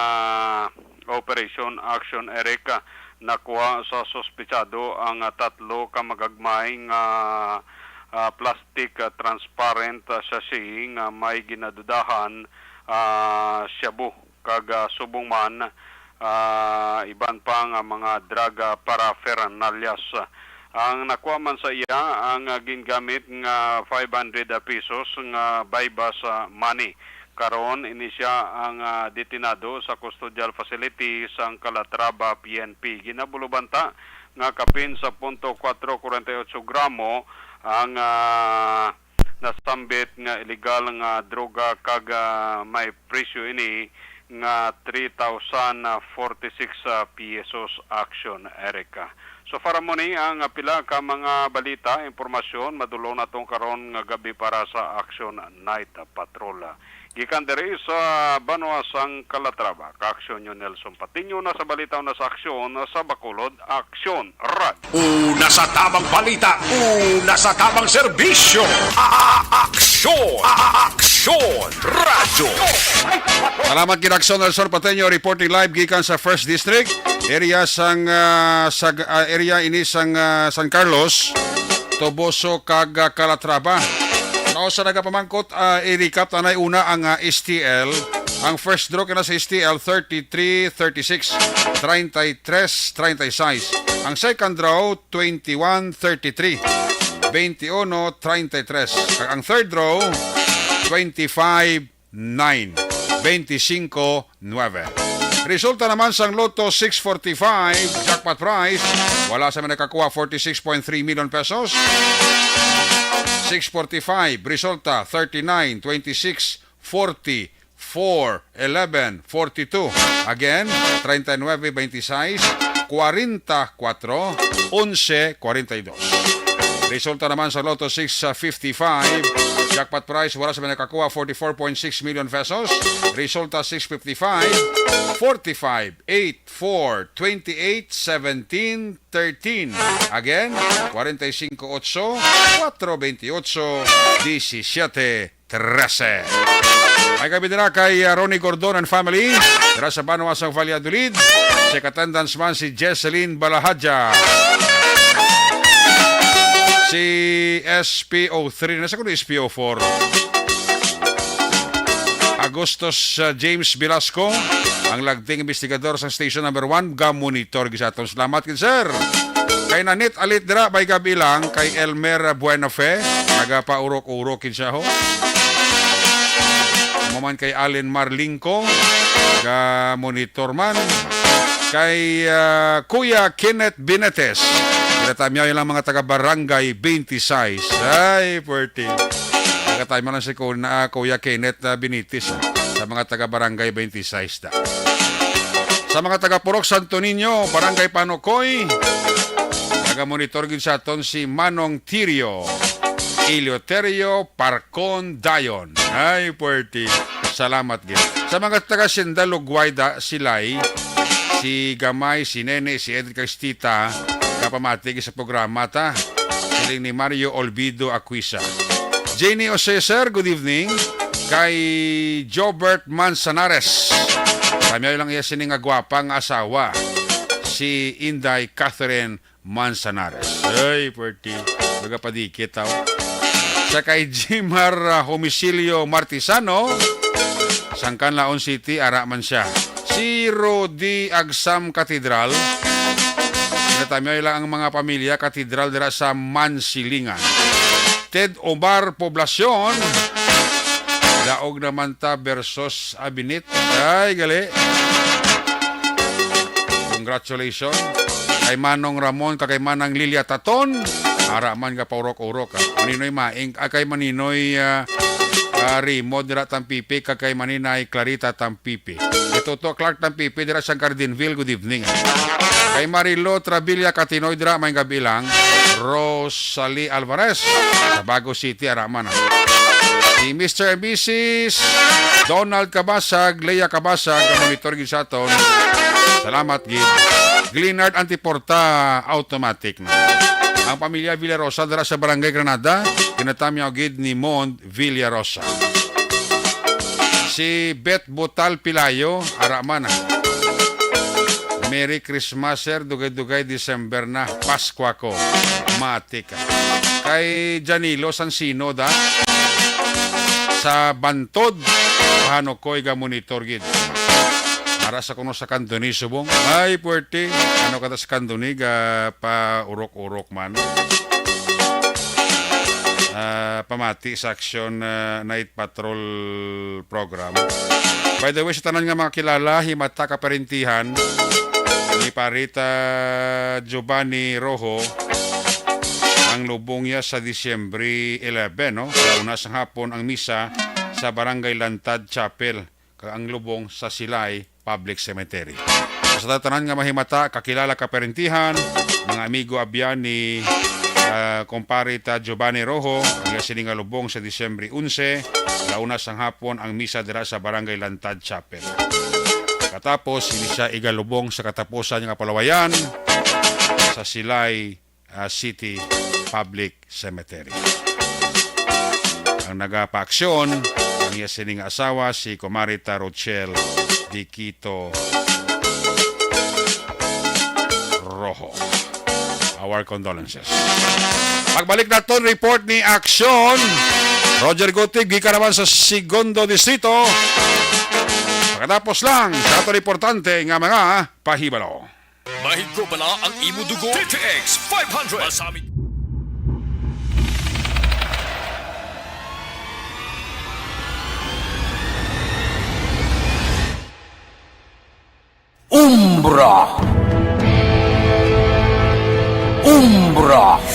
Operation Action Erika. Nakuha sa sospechado ang tatlo ka magagmay nga plastic transparent sachet nga may ginadudahan shabu kag subong man iban pa nga mga drug paraphernalias. Ang nakuha man sa iya ang gingamit nga 500 pesos nga buy-bus money. Karon ini siya ang detinado sa custodial facility sang Calatrava PNP. Ginabulubanta nga kapin sa 0.448 gramo ang nasambit nga illegal nga droga kag may presyo ini nga 3,046 pesos action, Erika. So para mo ni ang pila ka mga balita, impormasyon, madulong na tong karon nga gabi para sa Action Night Patrol. Gikan diri sa Banwa sang Calatrava, ka-aksyon nyo Nelson Patiño na sa balitaw na sa aksyon sa Bacolod, Aksyon Rad. Una sa tamang balita, una sa tamang serbisyo. Aksyon! Aksyon! Radyo! Salamat gid Aksyon Nelson Patiño reporting live gikan sa First District area sang area ini sang San Carlos, Toboso kag Calatrava. Sa nagapamangkot, i-recap tanay una ang STL. Ang first draw kina sa STL 33-36, 33-36. Ang second draw 21-33, 21-33. Ang third draw 25-9, 25-9. Resulta naman sa Lotto 645 jackpot prize, wala sa mga nakakuha 46.3 million pesos. 645, resulta 39, 26, 40, 4, 11, 42. Again, 39, 26, 44, 11, 42. Resulta naman sa Lotto 655, jackpot prize, wala sa mga nakakuha 44.6 million pesos. Resulta 655, 45, 8, 4, 28, 17, 13. Again, 45, 8, 4, 28, 17, 13. Ay kabidira kay Ronnie Gordon and family. Dira sa Banwa sa Valladolid. Check attendance man si Jesseline Balahadja. Si SPO3, nasa ko na SPO4. Agustos James Velasco, ang lagting investigador sa station number 1, ga-monitor gisaton. Salamat kin sir. Kay nanit alit dira bay gabi lang kay Elmer Buenafe, nagapaurok-urokin siya ho. Maman kay Allen Marlinco, ga-monitor man. Kay Kuya Kenneth Benetes, kinatamyaw lang mga taga-barangay 26. Ay, puwerti. Nagkatime lang si Kuya Kenneth Benitez sa mga taga-barangay 26 da. Sa mga taga-Purok Santo Niño, barangay Panokoy, taga-monitor gid sa aton si Manong Tirio, Eleuterio Parcon Dayon. Ay, puwerti. Salamat gid. Sa mga taga-Sindalugway da, silay, si Gamay, si Nene, si Edric Castita, kapamatig sa programa ta. Siling ni Mario Olvido Aquisa. Jenny Oceser, good evening. Kay Jobert Manzanares. Kami lang iya sining agwapang asawa. Si Inday Catherine Manzanares. Ay, puwerti. Nagapadikit tao. Sa kay Jimar Homicilio Martisano, Sangkan Laon City, Araman siya. Si Rodi Agsam Katedral, natamay lang ang mga pamilya katedral dira sa Mansilingan. Ted Omar Poblacion, daog naman ta versus Abinit. Ay, gali. Congratulations. Kay Manong Ramon, kay Manang Lilia Taton, araman ka paurok-urok. Maninoy Maing, kay Maninoy Rimo, dira Tampipi, kay Maninay Clarita Tampipi. Ito to Clark Tampipi, dira sa Cardinville, good evening. Kay Marilo Trabilla Katinoy, dira may gabi lang. Rosalie Alvarez, sa Bago City, araman. Si Mr. and Mrs. Donald Kabasag, Leia Kabasag, monitor gid sa aton. Salamat gid. Glenard Antiporta Automatic na. Ang pamilya Villarosa dira sa Barangay Granada, kinatamyaw gid ni Mond Villarosa. Si Bet Botal Pilayo, araman. Merry Christmas sir, dugay-dugay December na, Pasko ko. Matika. Kay Janilo Sansino da sa Bantod, paano ko'y ga-monitor gid. Para sa kuno sa Kandoni subong. Ay, puwerte. Ano ka sa Kandoni, pa urok-urok man. Pamati sa Action Night Patrol program. By the way, sa tanan nga mga kilala, himata kaparentihan ni Parita Giovanni Rojo, ang lubong niya sa Disyembre 11, no? Sa una sa hapon ang misa sa Barangay Lantad Chapel. kag ang lubong sa Silay Public Cemetery. Sa tanan nga mahimata, kakilala kaparentihan, mga amigo abyan ni komparita Giovanni Rojo, ang sini nga lubong sa Disyembre 11, launas ang hapon ang misa dira sa Barangay Lantad Chapel. Katapos, hindi siya igalubong sa katapusan ng palawayan sa Silay City Public Cemetery. Ang nagapaaksyon, ang iya sining asawa, si Comarita Rochelle Diquito Rojo. Our condolences. Pagbalik na to, report ni Aksyon. Roger Gutig, gika naman sa Segundo Distrito. Pagkatapos lang, sa ito importante nga mga pahibalo. Mahigro bala ang imo dugo? TTX 500! Masami. Umbra,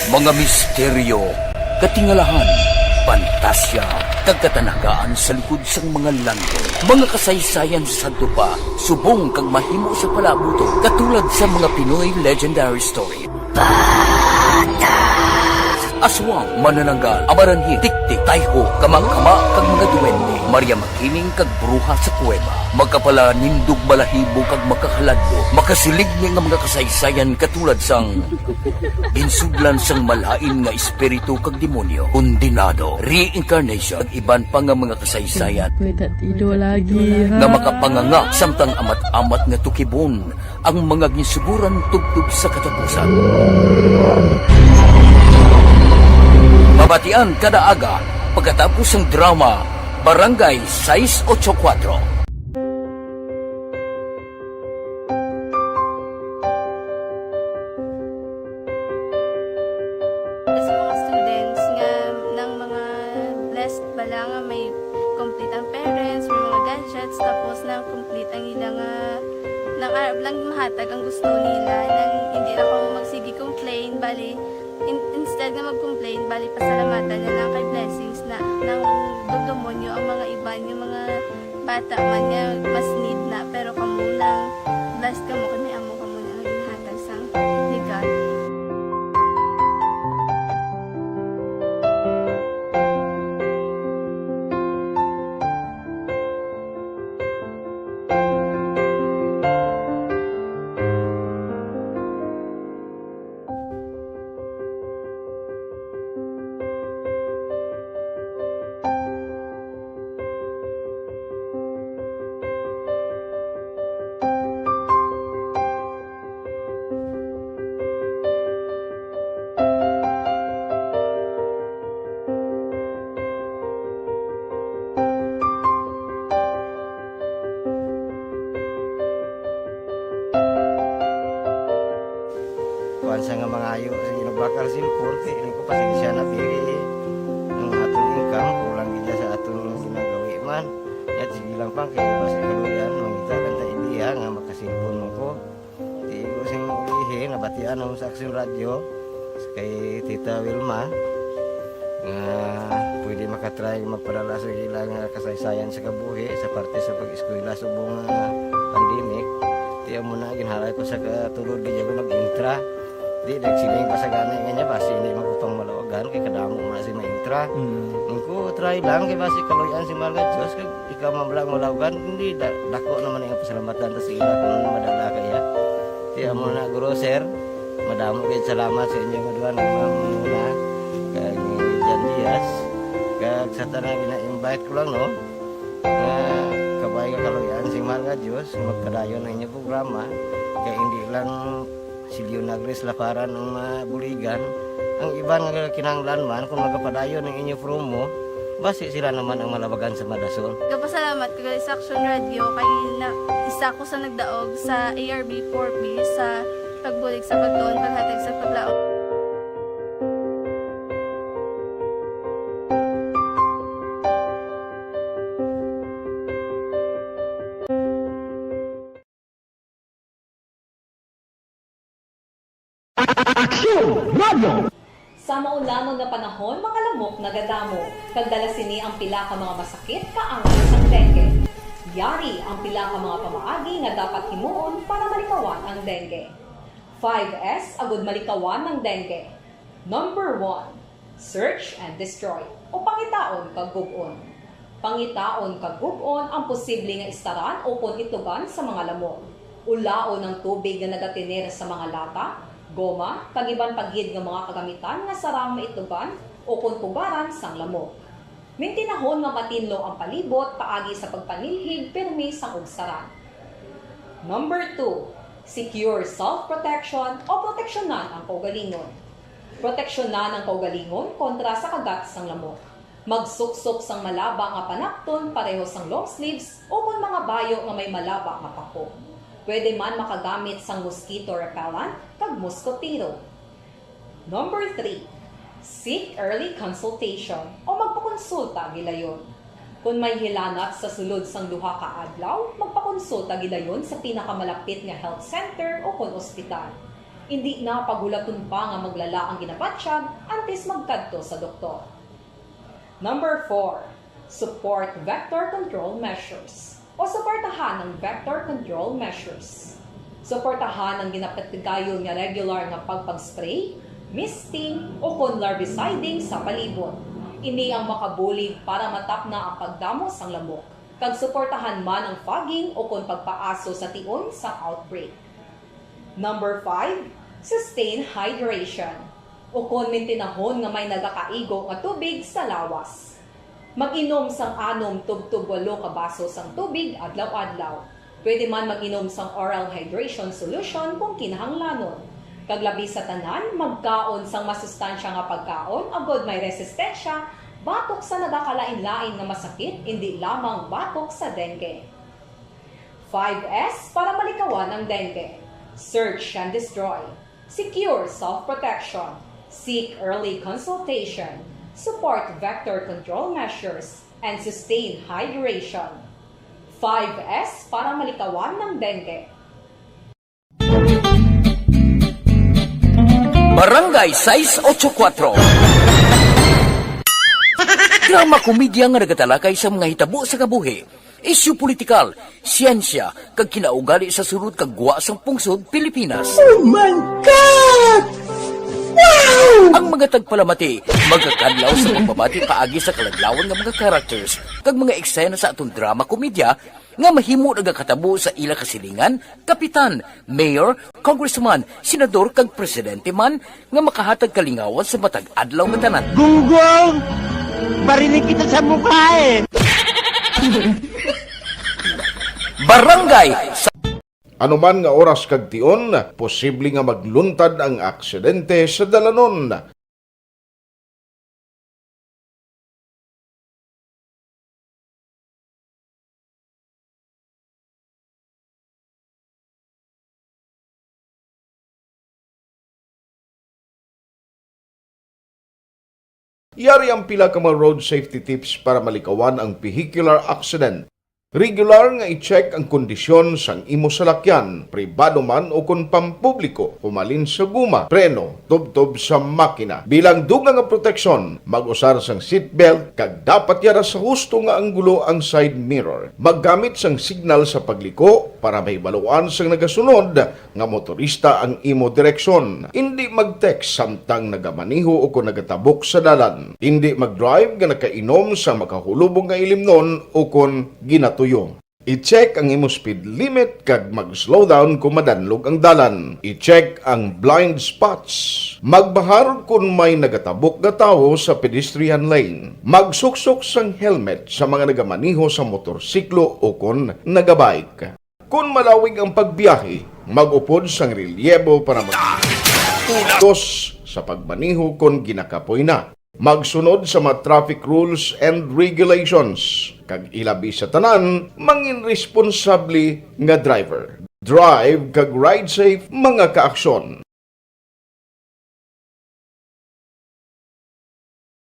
mga misteryo, katingalahan, pantasya, kagkatanagaan sa likod sang mga lando, mga kasaysayan sa dupa, subong kag mahimo sa palabuto, katulad sa mga Pinoy legendary story. Aswang, manananggal, amaranhit, tiktik, tayho, kamang-kama, kag mga duwende, Maria Makining kag bruha sa kuweba, magkapala nindog balahibo kag makahaladlo, makasilig nga mga kasaysayan katulad sang insudlan sang malain nga espiritu kag demonyo, kondinado, reincarnation, kag iban pa nga mga kasaysayan nga makapanganga samtang amat-amat nga tukibon ang mga gisuguran tugtog sa katapusan. Mabatian kada aga pagkatapos ng drama Barangay 684. Sa mga students nga ng mga blessed bala nga may complete ang parents, may mga gadgets, tapos na complete ang ilang nang arab lang mahatag ang gusto nila nang hindi na ako magsigi complain bali instead nga mag-complain, bali pasalamatan na lang kay blessings na nang dudumonyo ang mga iba yung mga bata man nga mas need na pero kamo lang blessed kamo kami amo kamo na ginhatag sang ni God. Sa nga mga ayo sa ginabakal silpon kay ini ko pasensya na pili ang atong income kulang gid sa atong ginagawi man at sige lang pang kay basta kaluyan mangita kan ta ideya nga makasilpon mo ko di ko sing ihi nabatian ang sa Aksyon Radio kay Tita Wilma nga pwede makatry magpadala sa ilang kasaysayan sa kabuhi sa parte sa pag-eskwela subong pandemic tiya mo na ginhalay ko sa katulod di ko nag-intra. Di nagsiling pa sa gana nga basi hindi magupang malawagan kay kadamo man si maintra. Ko try lang kay basi kaloyan si mga Diyos kay ikaw mablang malawagan hindi dako naman ang pasalamatan ta sa ila kung madala kaya. Tiya mo na guro sir, madamo kay salamat sa inyo duha ng mamuna kay Jan Diaz. Kag sa tanang ina-invite ko lang no. Kabay ka kaloyan si mga Diyos magpadayon ng inyong programa kay hindi lang Silyo Nagres laparan ng mga buligan. Ang iba nga kinanglan man kung magapadayon ng inyo promo, basi sila naman ang malabagan sa Madason. Kapasalamat ko sa Aksyon Radio kay na isa ko sa nagdaog sa ARB 4B sa pagbulig sa pagtuon paghatag sa paglaom. Aksyon Radio! Sa maulamang nga panahon, mga lamok nagadamo. Kagdala sini ang pila ka mga masakit kaangal sang dengue. Yari ang pila ka mga pamaagi nga dapat himuon para malikawan ang dengue. 5S agud malikawan ng dengue. Number 1, search and destroy o pangitaon kag gug-on. Pangitaon kag gug-on ang posible nga istaran o kon itugan sa mga lamok. Ulaon ng tubig nga nagatiner sa mga lata, goma, kag iban pagid nga mga kagamitan nga sarang maitugan o kon tugaran sang lamok. Mintinahon nga matinlo ang palibot paagi sa pagpanilhig pirmi sang ugsaran. Number 2, secure self-protection o proteksyonan ang kaugalingon. Proteksyonan ang kaugalingon kontra sa kagat sang lamok. Magsuksok sang malaba nga panakton pareho sang long sleeves o kung mga bayo nga may malaba nga pako. Pwede man makagamit sang mosquito repellent kag mosquitero. Number 3, seek early consultation o magpakonsulta gilayon. Kung may hilanat sa sulod sang duha ka adlaw, magpakonsulta gilayon sa pinakamalapit nga health center o kon ospital. Hindi na pagulaton pa nga maglala ang ginabatsyag antes magkadto sa doktor. Number 4, support vector control measures o suportahan ng vector control measures. Suportahan ang ginapatigayon nga regular nga pagpag-spray, misting o kon larviciding sa palibot. Ini ang makabulig para matap na ang pagdamo sang lamok. Kag suportahan man ang fogging o kon pagpaaso sa tion sa outbreak. Number 5, sustain hydration o kon mintinahon nga may nagakaigo nga tubig sa lawas. Mag-inom sang 6 tub-tub 8 ka baso sang tubig adlaw-adlaw. Pwede man mag-inom sang oral hydration solution kung kinahanglanon. Kaglabi sa tanan, magkaon sang masustansya nga pagkaon, agod may resistensya, batok sa nagakalain-lain nga masakit, hindi lamang batok sa dengue. 5S para malikawan ang dengue. Search and destroy. Secure self-protection. Seek early consultation. Support vector control measures. And sustain hydration. 5S para malikawan ng dengue. Barangay 684. Drama komedya nga nagatalakay sa mga hitabo sa kabuhi, isyu politikal, siyensya, kag kinaugali sa sulod kag guwa sang pungsod Pilipinas. Oh my God! Wow! Ang mga tagpalamati, magkakadlaw sa pagbabati paagi sa kalaglawan nga mga characters kag mga eksena sa atong drama komedya nga mahimo nagakatabo sa ila kasilingan, kapitan, mayor, congressman, senador kag presidente man nga makahatag kalingawan sa matag adlaw nga tanan. Gunggong! Barinig kita sa mukha eh! Barangay sa Anuman nga oras kag tion, posible nga magluntad ang aksidente sa dalanon. Yari ang pila ka mga road safety tips para malikawan ang vehicular accident. Regular nga i-check ang kondisyon sang imo salakyan, pribado man o kung pampubliko, humalin sa guma, preno, tubtob sa makina. Bilang dugang nga proteksyon, mag-usar sang seatbelt, kag dapat yara sa husto nga anggulo ang side mirror. Maggamit sang signal sa pagliko para may baluan sang nagasunod nga motorista ang imo direksyon. Hindi mag-text samtang nagamaniho o kung nagatabok sa dalan. Hindi mag-drive nga nakainom sa makahulubong nga ilimnon o kung ginatuyo. I-check ang imo speed limit kag mag-slow down kung madanlog ang dalan. I-check ang blind spots. Magbahar kung may nagatabok nga tawo sa pedestrian lane. Magsuksok sang helmet sa mga nagamaniho sa motorsiklo o kung nagabike. Kung malawig ang pagbiyahe, mag-upod sang relyebo para mag-dos sa pagmaniho kung ginakapoy na. Magsunod sa mga traffic rules and regulations. Kag ilabi sa tanan, mangin responsable nga driver. Drive kag ride safe mga kaaksyon.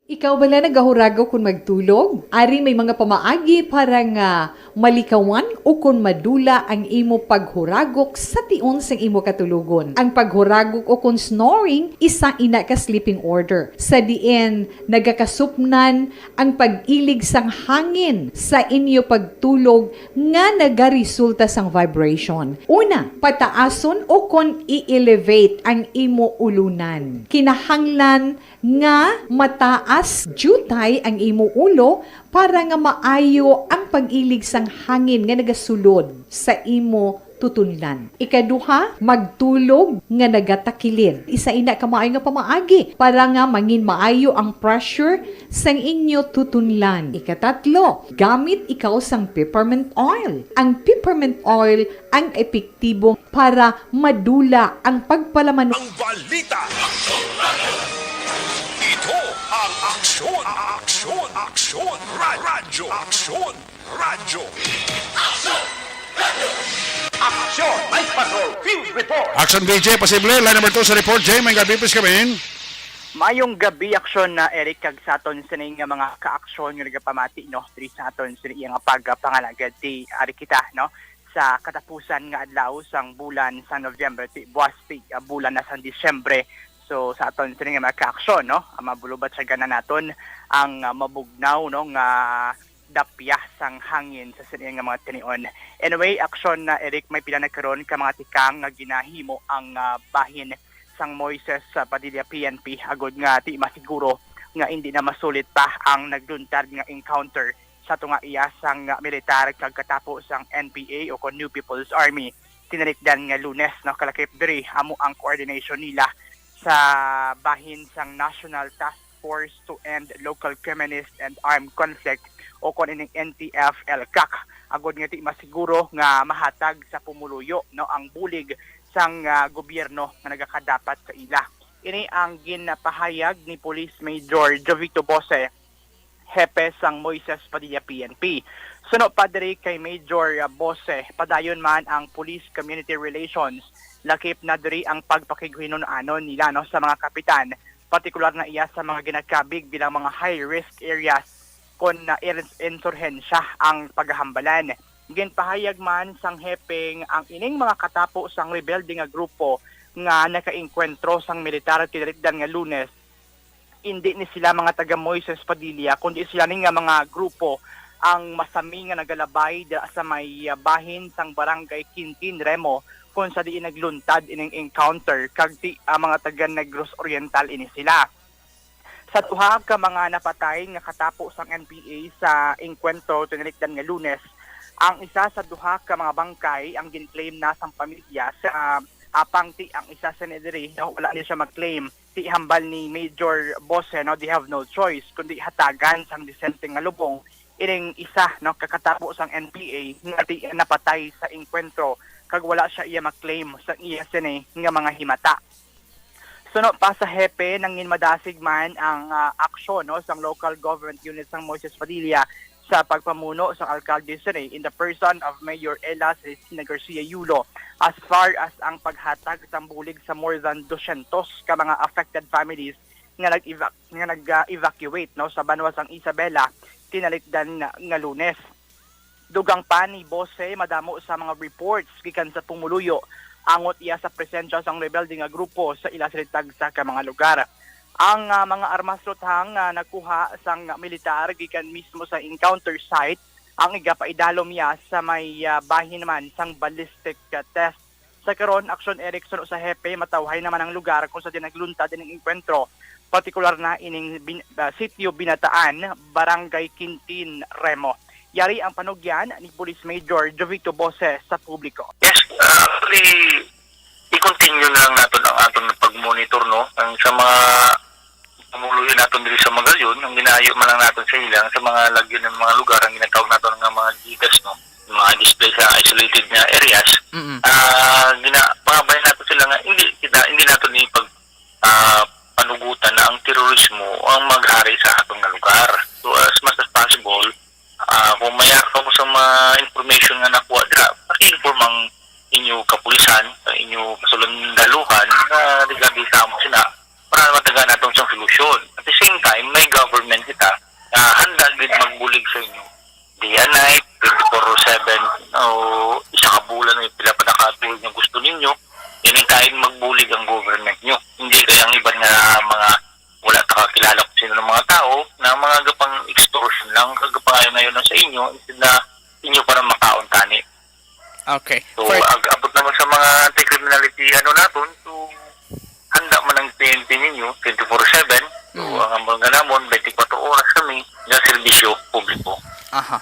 Ikaw bala nagahurago kung magtulog? Ari may mga pamaagi para nga malikawan o kung madula ang imo paghuragok sa tion sang imo katulugon. Ang paghuragok o kung snoring, isa ina ka sleeping order. Sa diin, nagakasupnan ang pag-ilig sang hangin sa inyo pagtulog nga nagaresulta sang vibration. Una, pataason o kung i-elevate ang imo ulunan. Kinahanglan nga mataas jutay ang imo ulo para nga maayo ang pag-ilig sang hangin nga nagasulod sa imo tutunlan. Ikaduha, magtulog nga nagatakilid. Isa ina ka maayo nga pamaagi para nga mangin maayo ang pressure sang inyo tutunlan. Ikatatlo, gamit ikaw sang peppermint oil. Ang peppermint oil ang epektibo para madula ang pagpalaman. Ang balita! Ito ang aksyon! Aksyon! Aksyon! Radyo! Aksyon! Radyo! Aksyon! Night Patrol Field Report! Action BJ, posible. Line number 2 sa report. Jay, may gabi please come in. Mayong gabi aksyon na Eric kag saton sa nga mga kaaksyon nga nagapamati no diri sa aton sa iyang pagpangalagad di ari kita no sa katapusan nga adlaw sang bulan sa November ti buwas bulan na sa Disyembre. So sa aton sa nga mga kaaksyon no mabulubat sa gana naton ang mabugnaw no nga dapya sang hangin sa siniyang nga mga tinion. Anyway, aksyon na Eric may pila na karon ka mga tikang nga ginahimo ang bahin sang Moises Padilla PNP agod nga ti masiguro nga hindi na masulit pa ang nagluntad nga encounter sa tunga iya sang militar kag katapo sang NPA o kon New People's Army tinalikdan nga Lunes no kalakip diri amo ang coordination nila sa bahin sang National Task Force to End Local Communist and Armed Conflict o kon ining NTF-LCAC agod nga ti masiguro nga mahatag sa pumuluyo no ang bulig sang gobyerno na nagakadapat sa ila. Ini ang ginapahayag ni Police Major Jovito Bose, hepe sang Moises Padilla PNP. Suno pa diri kay Major Bose, padayon man ang Police Community Relations, lakip na diri ang pagpakighinon-anon nila no, sa mga kapitan, partikular na iya sa mga ginakabig bilang mga high-risk areas kon na insurhensya ang paghahambalan. Ginpahayag man sang hepeng ang ining mga katapo sang rebelde nga grupo nga nakainkwentro sang militar at kinarikdan nga Lunes, hindi ni sila mga taga Moises Padilla kundi sila ni nga mga grupo ang masami nga nagalabay sa may bahin sang barangay Quintin Remo kung sa diin nagluntad ining encounter kag ti mga taga Negros Oriental ini sila. Sa duha ka mga napatay nga katapo sang NPA sa enkwentro tinarikdan nga Lunes, ang isa sa duha ka mga bangkay ang gin-claim na sang pamilya sa apang ti ang isa sa nediri no, wala niya siya mag-claim ti hambal ni Major Bose no, they have no choice kundi hatagan sang disente nga lubong ining isa no kakatapo sang NPA nga ti napatay sa enkwentro kag wala siya iya mag-claim sa iya sine nga mga himata. Suno pa sa hepe nang madasig man ang aksyon no sang local government unit sang Moises Padilla sa pagpamuno sa alkalde in the person of Mayor Ella Celestina Garcia Yulo as far as ang paghatag sang bulig sa more than 200 ka mga affected families nga nag-evacuate no sa banwa sang Isabela tinalikdan nga Lunes. Dugang pa ni Bose madamo sa mga reports gikan sa pumuluyo angot iya sa presensya sang rebelde nga grupo sa ila silitag sa ka mga lugar. Ang mga armas lutang nakuha sang militar gikan mismo sa encounter site ang igapaidalom niya sa may bahin naman sang ballistic test. Sa karon aksyon Erickson sa hepe matawhay naman ang lugar kung sa dinagluntad din ang enkwentro, partikular na ining sitio Binataan, Barangay Quintin Remo. Yari ang panugyan ni Police Major Jovito Bose sa publiko. Yes, actually i-continue na lang natin ang atong pag-monitor no ang sa mga pamuluyo natin diri sa Magayon, ang ginayo man lang natin sa ilang sa mga lagyo ng mga lugar ang ginatawag natin ng mga gigas no, mga display sa isolated na areas. Pangabay natin sila nga hindi natin ni pag panugutan na ang terorismo ang maghari sa atong nga lugar. So as much as possible, kung may ako sa mga information nga nakuha dira, paki-inform ang inyo kapulisan, inyo kasulundaluhan na regarding sa amo sila para matagaan natong siyang solusyon. At the same time, may government kita handa gid magbulig sa inyo day and night, 24/7, o isang bulan may pila pa nakatulog yung gusto ninyo, anytime magbulig ang government nyo. Hindi kayang iba na mga wala kakilala kung sino ng mga tao na mga gapang extortion lang, kagapangayon na yun sa inyo, instead na inyo para makaon tani. Okay. So, abot naman sa mga anti-criminality natin, so, handa man ang PNP ninyo, 24/7, so, ang mga namon, 24 oras kami, na serbisyo publiko. Aha.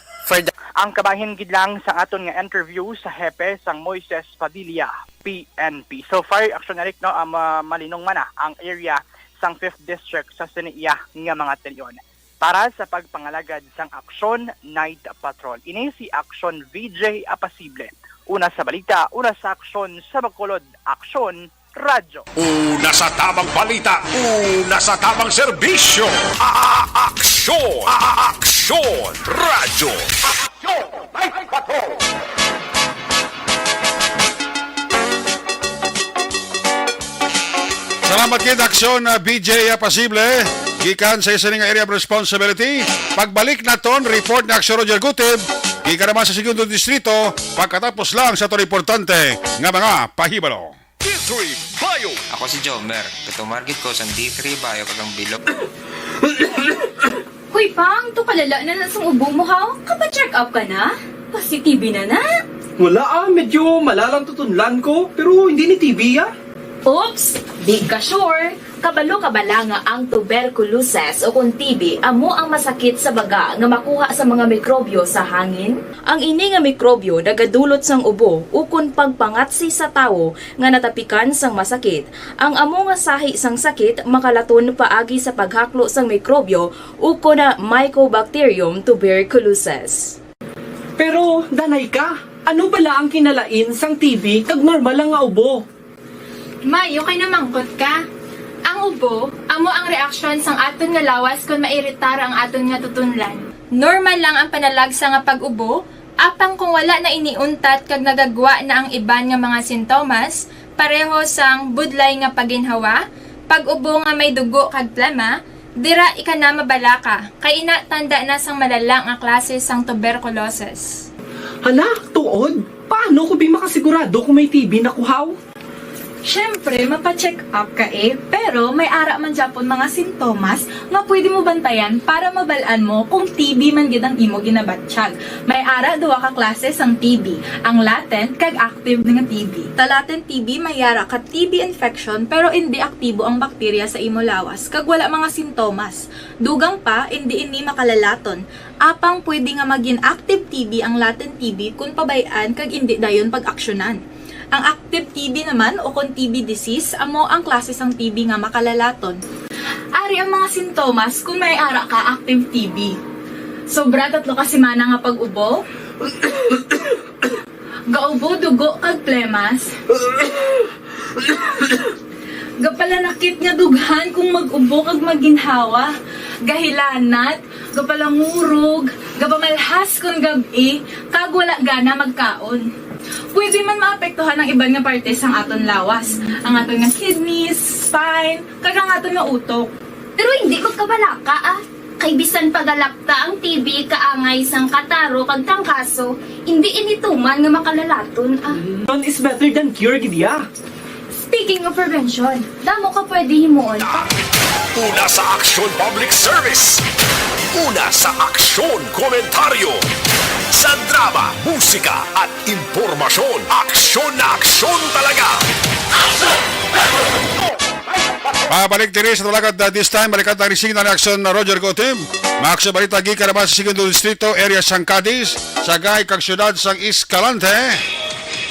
Ang kabahin gid lang sa aton nga interview sa hepe sang Moises Padilla, PNP. So far, action Eric, no, malinong man ang area sang 5th District sa Siniya nga mga telyon. Para sa pagpangalagad sang Aksyon Night Patrol. Ini si Aksyon VJ Apasible. Una sa balita, una sa aksyon sa Bacolod, Aksyon Radyo. Una sa tamang balita, una sa tamang serbisyo. Aksyon! Aksyon! Radyo! Aksyon! Night Patrol! Salamat kid aksyon na BJ Apasible. Gikan sa isa nga area of responsibility. Pagbalik naton, report na aksyon Roger Gutib. Gikan naman sa segundo distrito. Pagkatapos lang sa ito importante nga mga pahibalo. D3 Bio. Ako si Jomer. Katumargit ko sa D3 Bio kagang bilog. Hoy, Pang, to kalala na nasang ubo mo, ha? Kapa-check up ka na? Positive na na? Wala medyo malalang tutunlan ko, pero hindi ni TB Oops! Di ka sure. Kabalo-kabala nga ang tuberculosis o kung TB amo ang masakit sa baga nga makuha sa mga mikrobyo sa hangin. Ang ini nga mikrobyo nagadulot sang ubo ukon pagpangatsi sa tawo nga natapikan sang masakit. Ang amo nga sahi sang sakit makalaton paagi sa paghaklo sang mikrobyo ukon na Mycobacterium tuberculosis. Pero, danay ka, ano bala ang kinalain sang TB kag normal lang nga ubo? May, okay na mangkot ka. Ang ubo, amo ang reaksyon sang aton nga lawas kung mairitar ang aton nga tutunlan. Normal lang ang panalagsa nga pag-ubo, apang kung wala na iniuntat kag nagagwa na ang iban nga mga sintomas, pareho sang budlay nga paginhawa, pag-ubo nga may dugo kag plema, dira ika na mabala ka, kay ina tanda na sang malalang nga klase sang tuberculosis. Hala, tuod? Paano ko makasigurado kung may TB na kuhaw? Siyempre, mapacheck up ka pero may ara man Japon mga sintomas nga pwede mo bantayan para mabalaan mo kung TB man gid ang imo ginabatsyag. May ara duwa ka klase sang TB, ang latent kag active nga TB. Ta latent TB may ara ka TB infection pero hindi aktibo ang bakterya sa imo lawas kag wala mga sintomas. Dugang pa hindi makalalaton. Apang pwede nga maging active TB ang latent TB kung pabayaan kag hindi dayon pag-aksyonan. Ang active TB naman o kung TB disease, amo ang klase sang TB nga makalalaton. Ari ang mga sintomas kung may ara ka active TB. Sobra 3 ka semana nga pag-ubo. Gaubo, dugo, kag plemas. Gapalanakit nga dughan kung mag-ubo kag maginhawa. Gahilanat, gapalangurog, gapamalhas kung gabi, kag wala gana magkaon. Pwede man maapektuhan ang iban nga parte sang aton lawas. Ang aton nga kidneys, spine, kag ang aton nga utok. Pero hindi ko kabalaka Kay bisan pagalakta ang TB kaangay sang kataro kag tangkaso, hindi inituman nga makalalaton None is better than cure, gidya. Speaking of prevention, damo ka pwede himuon. Una sa Aksyon Public Service. Una sa Aksyon Komentaryo. Sa drama, musika at impormasyon. Aksyon na aksyon talaga. Pabalik din sa talagad this time. Balikat ang resigna na aksyon na Roger Gotim. Maaksyon balita gikan naman sa segundo distrito, area sang Cadiz, sagay kag syudad sang Escalante.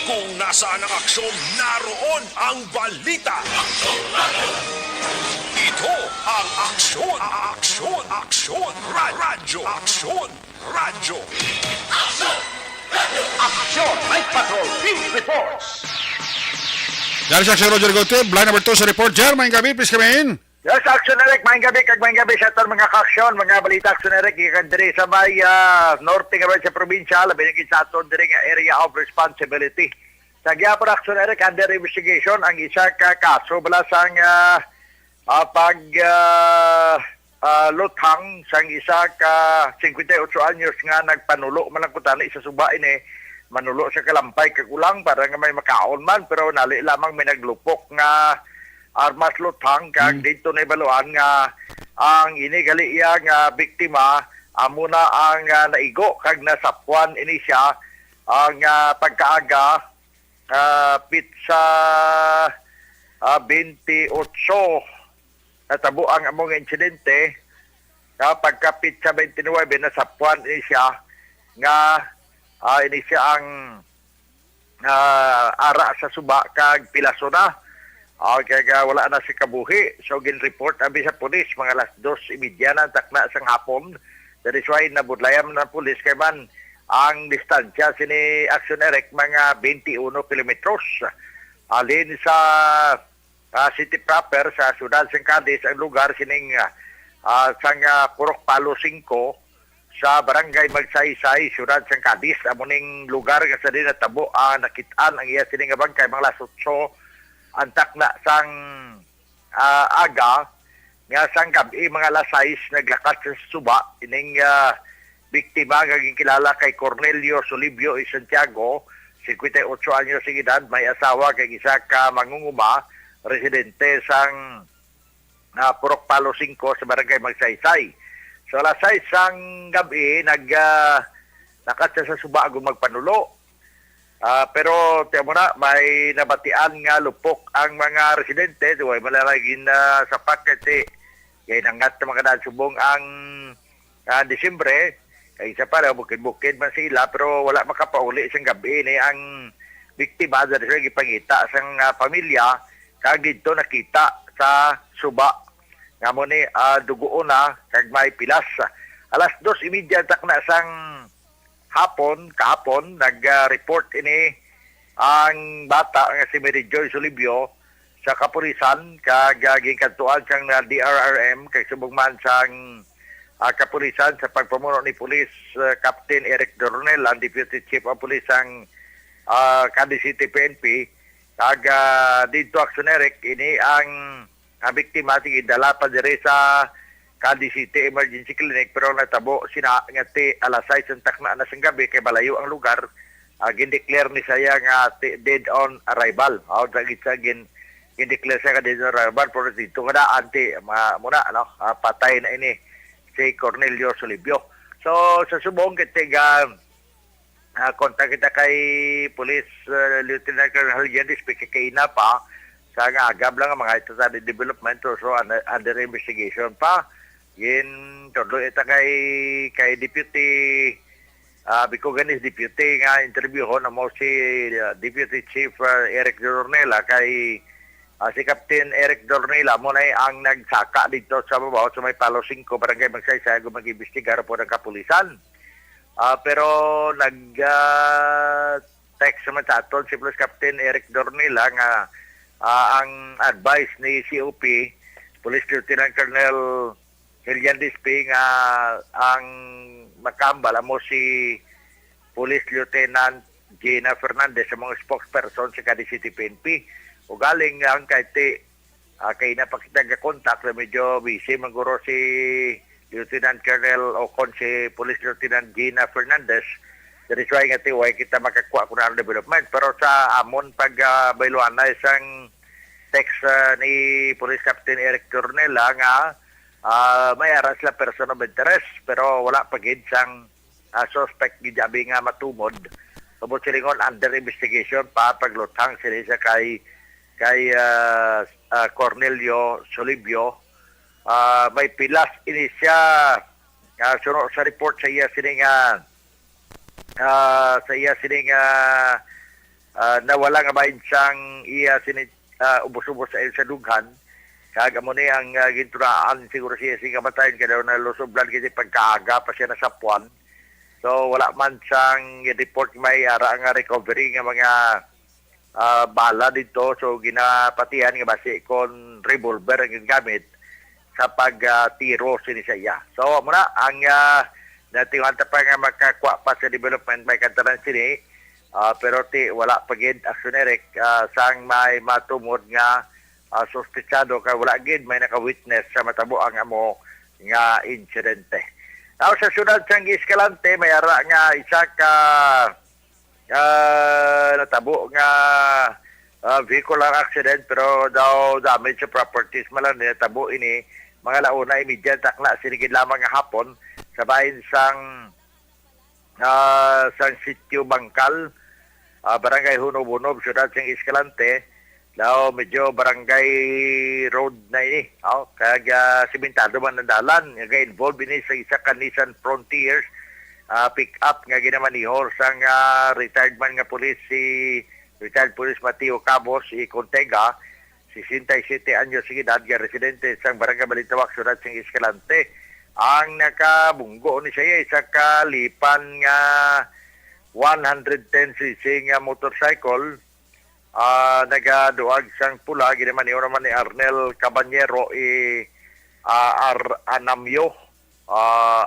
Kung nasaan ang aksyon, naroon ang balita. Ito ang aksyon, aksyon, aksyon, radyo, aksyon, radyo. Aksyon, Night Patrol, Field Reports. Dari sa aksyon Roger Gotim, line number 2 sa report. Jer, maing gabi, please come in. Yes, Aksyon Eric, maing gabi sa ito mga kaksyon, mga balita Aksyon Eric, ikan diri sa may norte nga sa probinsya, labi naging sa ito diri nga area of responsibility. Sa gyapon Aksyon Eric, under investigation ang isa ka kaso bala sang luthang sang isa ka 58 anyos nga nagpanulo man ang kutani sa suba ini manulo sa kalampay kagulang para nga may makaon man pero nali lamang may naglupok nga armas luthang kag dito na ibaluan nga ang inigali iya nga biktima amo na ang naigo kag nasapwan ini siya ang pagkaaga pizza 28 natabo ang among insidente pagkapit sa 29 nasapwan ini siya nga ini siya ang ara sa suba kag pilaso na kaya wala na si kabuhi so gin-report abi sa pulis mga alas 2:30 na takna sang hapon that is why nabudlayam na pulis kay man ang distansya sini Action Eric mga 21 kilometros alin sa city proper sa siyudad sang Cadiz ang lugar sining sang Purok Palo 5 sa barangay Magsaysay siyudad sang Cadiz amuning lugar nga sa din natabo nakitaan ang iya sining nga bangkay mga alas 8 antak na sang aga nga sang gabi mga alas 6 naglakat sa suba ining biktima nga kilala kay Cornelio Solibio y Santiago 58 anyos ang edad may asawa kay isa ka mangunguma residente sang Purok Palo 5 sa barangay Magsaysay. So alas 6 sang gabi nakat sa suba agong magpanulo. Pero tiyan mo na may nabatian nga lupok ang mga residente duway malalagin sa pakete kay nangat na mga subong ang Disyembre kay isa pa bukid-bukid man sila pero wala makapauli sang gabi ni ang biktima dahil sa gipangita sang pamilya kag dito nakita sa suba nga mo ni dugo na kag may pilas alas 2:30 takna sang kahapon nag-report ini ang bata nga si Mary Joy Solibio sa kapulisan kag gikantuan sang DRRM kay subong man sang kapulisan sa pagpamuno ni Police Captain Eric Dornel ang Deputy Chief of Police ang Cadiz City PNP kag dito Action Eric ini ang biktima tigidala pa dire sa Cadiz City Emergency Clinic pero natabo sina ngati alas 6 ang takna na sang gabi kay balayo ang lugar gindeclare ni saya nga dead on arrival gindeclare siya ka dead on arrival pero dito nga daan muna patay na ini si Cornelio Solibio. So sa subong kitiga kontak kita kay Police Lieutenant Colonel Yandis Pikikaina pa sa nga agab lang ang mga ito sa development so under investigation pa yin todo ita kay Deputy Bicoganis Deputy nga interview ho na mo si Deputy Chief Eric Dornela kay si Captain Eric Dornela mo na ang nagsaka dito sa babaw sa may Palo 5 barangay Magsaysay mag-imbestigar po ng kapulisan. Pero nag-text naman sa aton si Police Captain Eric Dornela nga ang advice ni COP Police Lieutenant Colonel Helian Dispe nga ang makambal mo si Police Lieutenant Gina Fernandez sa mga spokesperson sa Cadiz City PNP o galing ang kay napakita nga contact na medyo busy maguro si Lieutenant Colonel o si Police Lieutenant Gina Fernandez that is why nga tiway kita makakuha ko na development pero sa amon pag bailuan na isang text ni Police Captain Eric Dornela nga may aras la person of interest pero wala pagid sang suspect gijabi nga matumod tubod silingon under investigation pa pagluthang sila sa kay Cornelio Solibio may pilas ini siya suno sa report sa iya sining nawala nga bahin siyang iya sining ubos-ubos sa dughan kag amo ni ang ginturaan siguro siya kamatayan kada na lusoblan kasi pagkaaga pa siya nasapuan so wala man siyang report may ara nga recovery nga mga bala dito so ginapatihan nga base kon revolver ang gamit sa pagtiro sinisaya. So muna ang natingan ta pa nga makakuha pa sa development may kantaran sini pero wala pagid Action Eric sang may matumod nga suspetsado kay wala gid may naka-witness sa matabo ang amo nga insidente. Now, sa syudad sang Escalante, may ara nga isa ka natabo nga vehicular accident pero daw damage sa properties malang natabo ini mga launa immediate takna sinigid lamang nga hapon sa bahin sang sitio Bangkal, barangay Hunob-Hunob, syudad sang Escalante. Daw medyo barangay road na ini, kaya simentado man ang dalan, nga involved ini sa isa ka Nissan Frontiers pick up nga ginamanihor sang retired man nga pulis retired police Mateo Cabos Contega, 67 anyos sa edad, nga residente sang barangay Balintawak, syudad sang Escalante. Ang nakabunggo ni siya isa kalipan nga 110cc nga motorcycle, nagaduag sang pula, ginamanihor naman ni Arnel Cabanyero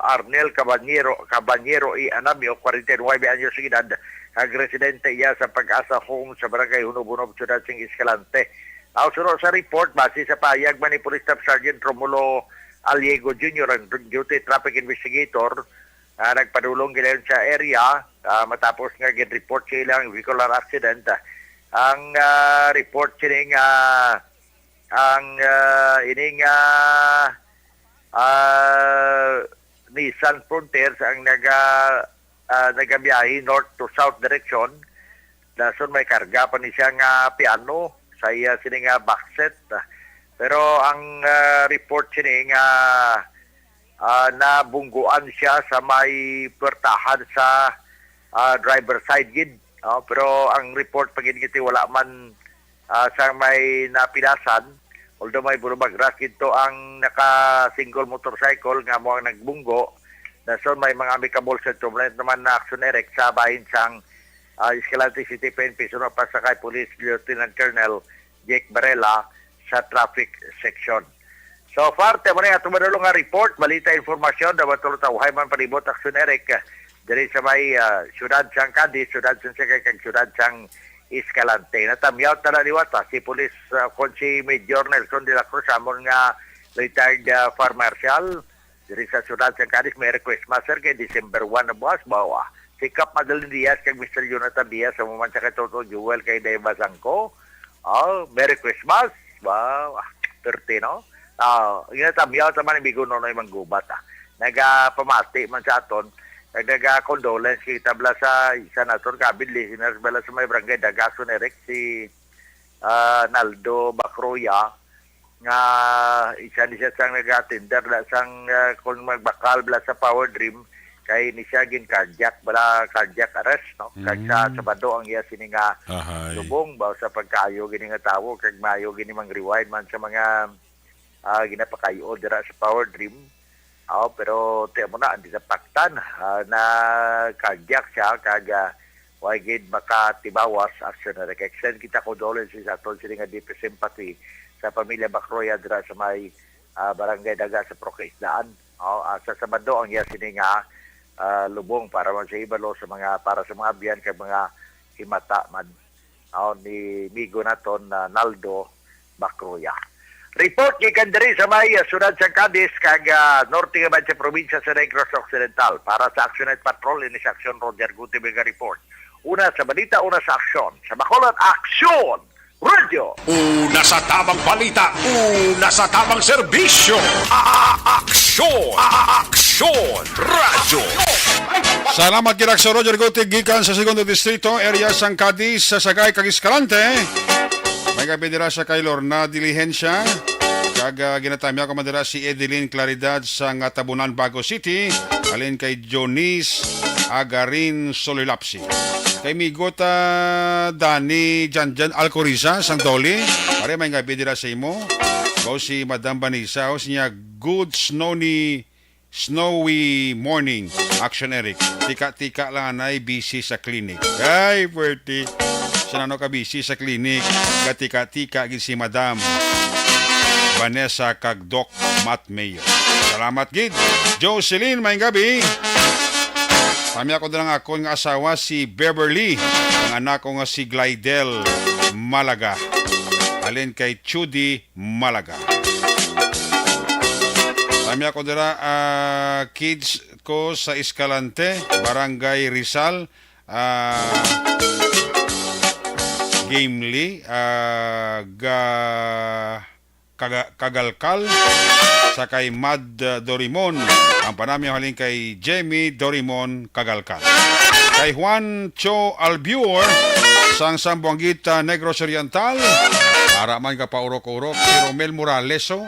Arnel Cabanyero Anamio, 49 anyos sa edad, ang residente iya sa Pag-asa Home sa barangay Hunob-Hunob, syudad sang Escalante. Sunod sa report, base sa payag man ni Police Staff Sergeant Romulo Aliego Jr., ang duty traffic investigator, nagpadulong gilayon sa area matapos nga gin-report sila ang vehicular accident. Ang report sining Nissan Frontiers ang nagabiyahe north to south direction. Dason may karga pa ni siya nga piano sa iya sining backset. Pero ang report sining nabungguan siya sa may puwertahan sa driver side gid. Pero ang report pagigiti wala man sa may napilasan, although may bulubag rakit to ang naka-single motorcycle nga mo ang nagbunggo. Dason may mga amicable settlement naman na action erect sa bahin sang Escalante City PNP, sunod pa sa kay Police Lieutenant Colonel Jake Barela sa traffic section. So far, temo na itong madulong nga report, balita informasyon, dapat tulong tawahay man palibot action erect dari sa may syudad sang Cadiz, syudad sang Sagay, kag syudad sang Escalante. Natamyaw tala liwata si Police Consi Major Nelson de la Cruz, amon nga retired Fire Marshal dari sa syudad sang Cadiz. Merry Christmas sir, kay December 1 na buwas bawa. Si Cap Madeline Diaz kay Mr. Jonathan Diaz, sa mga sa kay Toto Jewel kay Deva Sangko. Merry Christmas. Wow, 30 no? Inatamyaw sa man ibigo no yung manggubat. Nagapamati man sa aton, nag-condolence kita bala sa isa naton kabid listeners bala sa may barangay Dagason Eric si Naldo Bacroya nga isa ni siya sang nag-attender sang kung magbakal bala sa Power Dream kay ni siya gin cardiac arrest no. Kag sa Sabado ang iya sini nga lubong baw sa pagkaayo gini nga tawo kag maayo gini mang rewind man sa mga ginapakayo dira sa Power Dream. Pero tiyan mo na andi sa paktan na cardiac siya kag why gid makatibawas action na extend kita condolences sa aton sini nga deep sympathy sa pamilya Bacroya dira sa may barangay Daga sa Procaisdaan. Sa Sabado ang iya sini nga lubong para man sa ibalo sa mga para sa mga biyan kay mga himata man ni migo naton Naldo Bacroya. Report gikan diri sa may syudad sa Cadiz kag norte nga sa probinsya sa Negros Occidental para sa Action Night Patrol ini sa Action Roger Gutibega report. Una sa balita, una sa aksyon. Sa Bacolod, Aksyon Radio. Una sa tamang balita, una sa tamang serbisyo. Aksyon! Aksyon! Radyo! Salamat kay Aksyon Roger Gutig gikan sa segundo distrito, area sang Cadiz sa Sagay kag Escalante. May kabidira sa kay Lorna Dilihensya kag ginatamya ko madira si Edeline Claridad sa Tabunan, Bago City, alin kay Jonis Agarin Solilapsi. Kay Migota Dani Janjan Alcoriza sang Doli, pare may kabidira sa imo. Bao si Madam Vanessa, o siya good snowy morning. Action Eric. Tika-tika lang ay busy sa clinic. Ay, puwerte. Sinano ka busy sa clinic. Katika-tika gid si Madam Vanessa kag Doc Matt Mayo. Salamat gid. Jocelyn, may gabi. Kami ako na lang ako ng asawa si Beverly. Ang anak ko nga si Glidel Malaga. Alin kay Chudi Malaga. Kami ako dira kids ko sa Escalante, Barangay Rizal, Gamely, Kagalkal, sa kay Mad Dorimon. Ang panami haling kay Jamie Dorimon Kagalkal. Kay Juan Cho Albior, sang Sambuanguita, Negros Oriental. Para man ka paurok-urok. Si Romel Moraleso,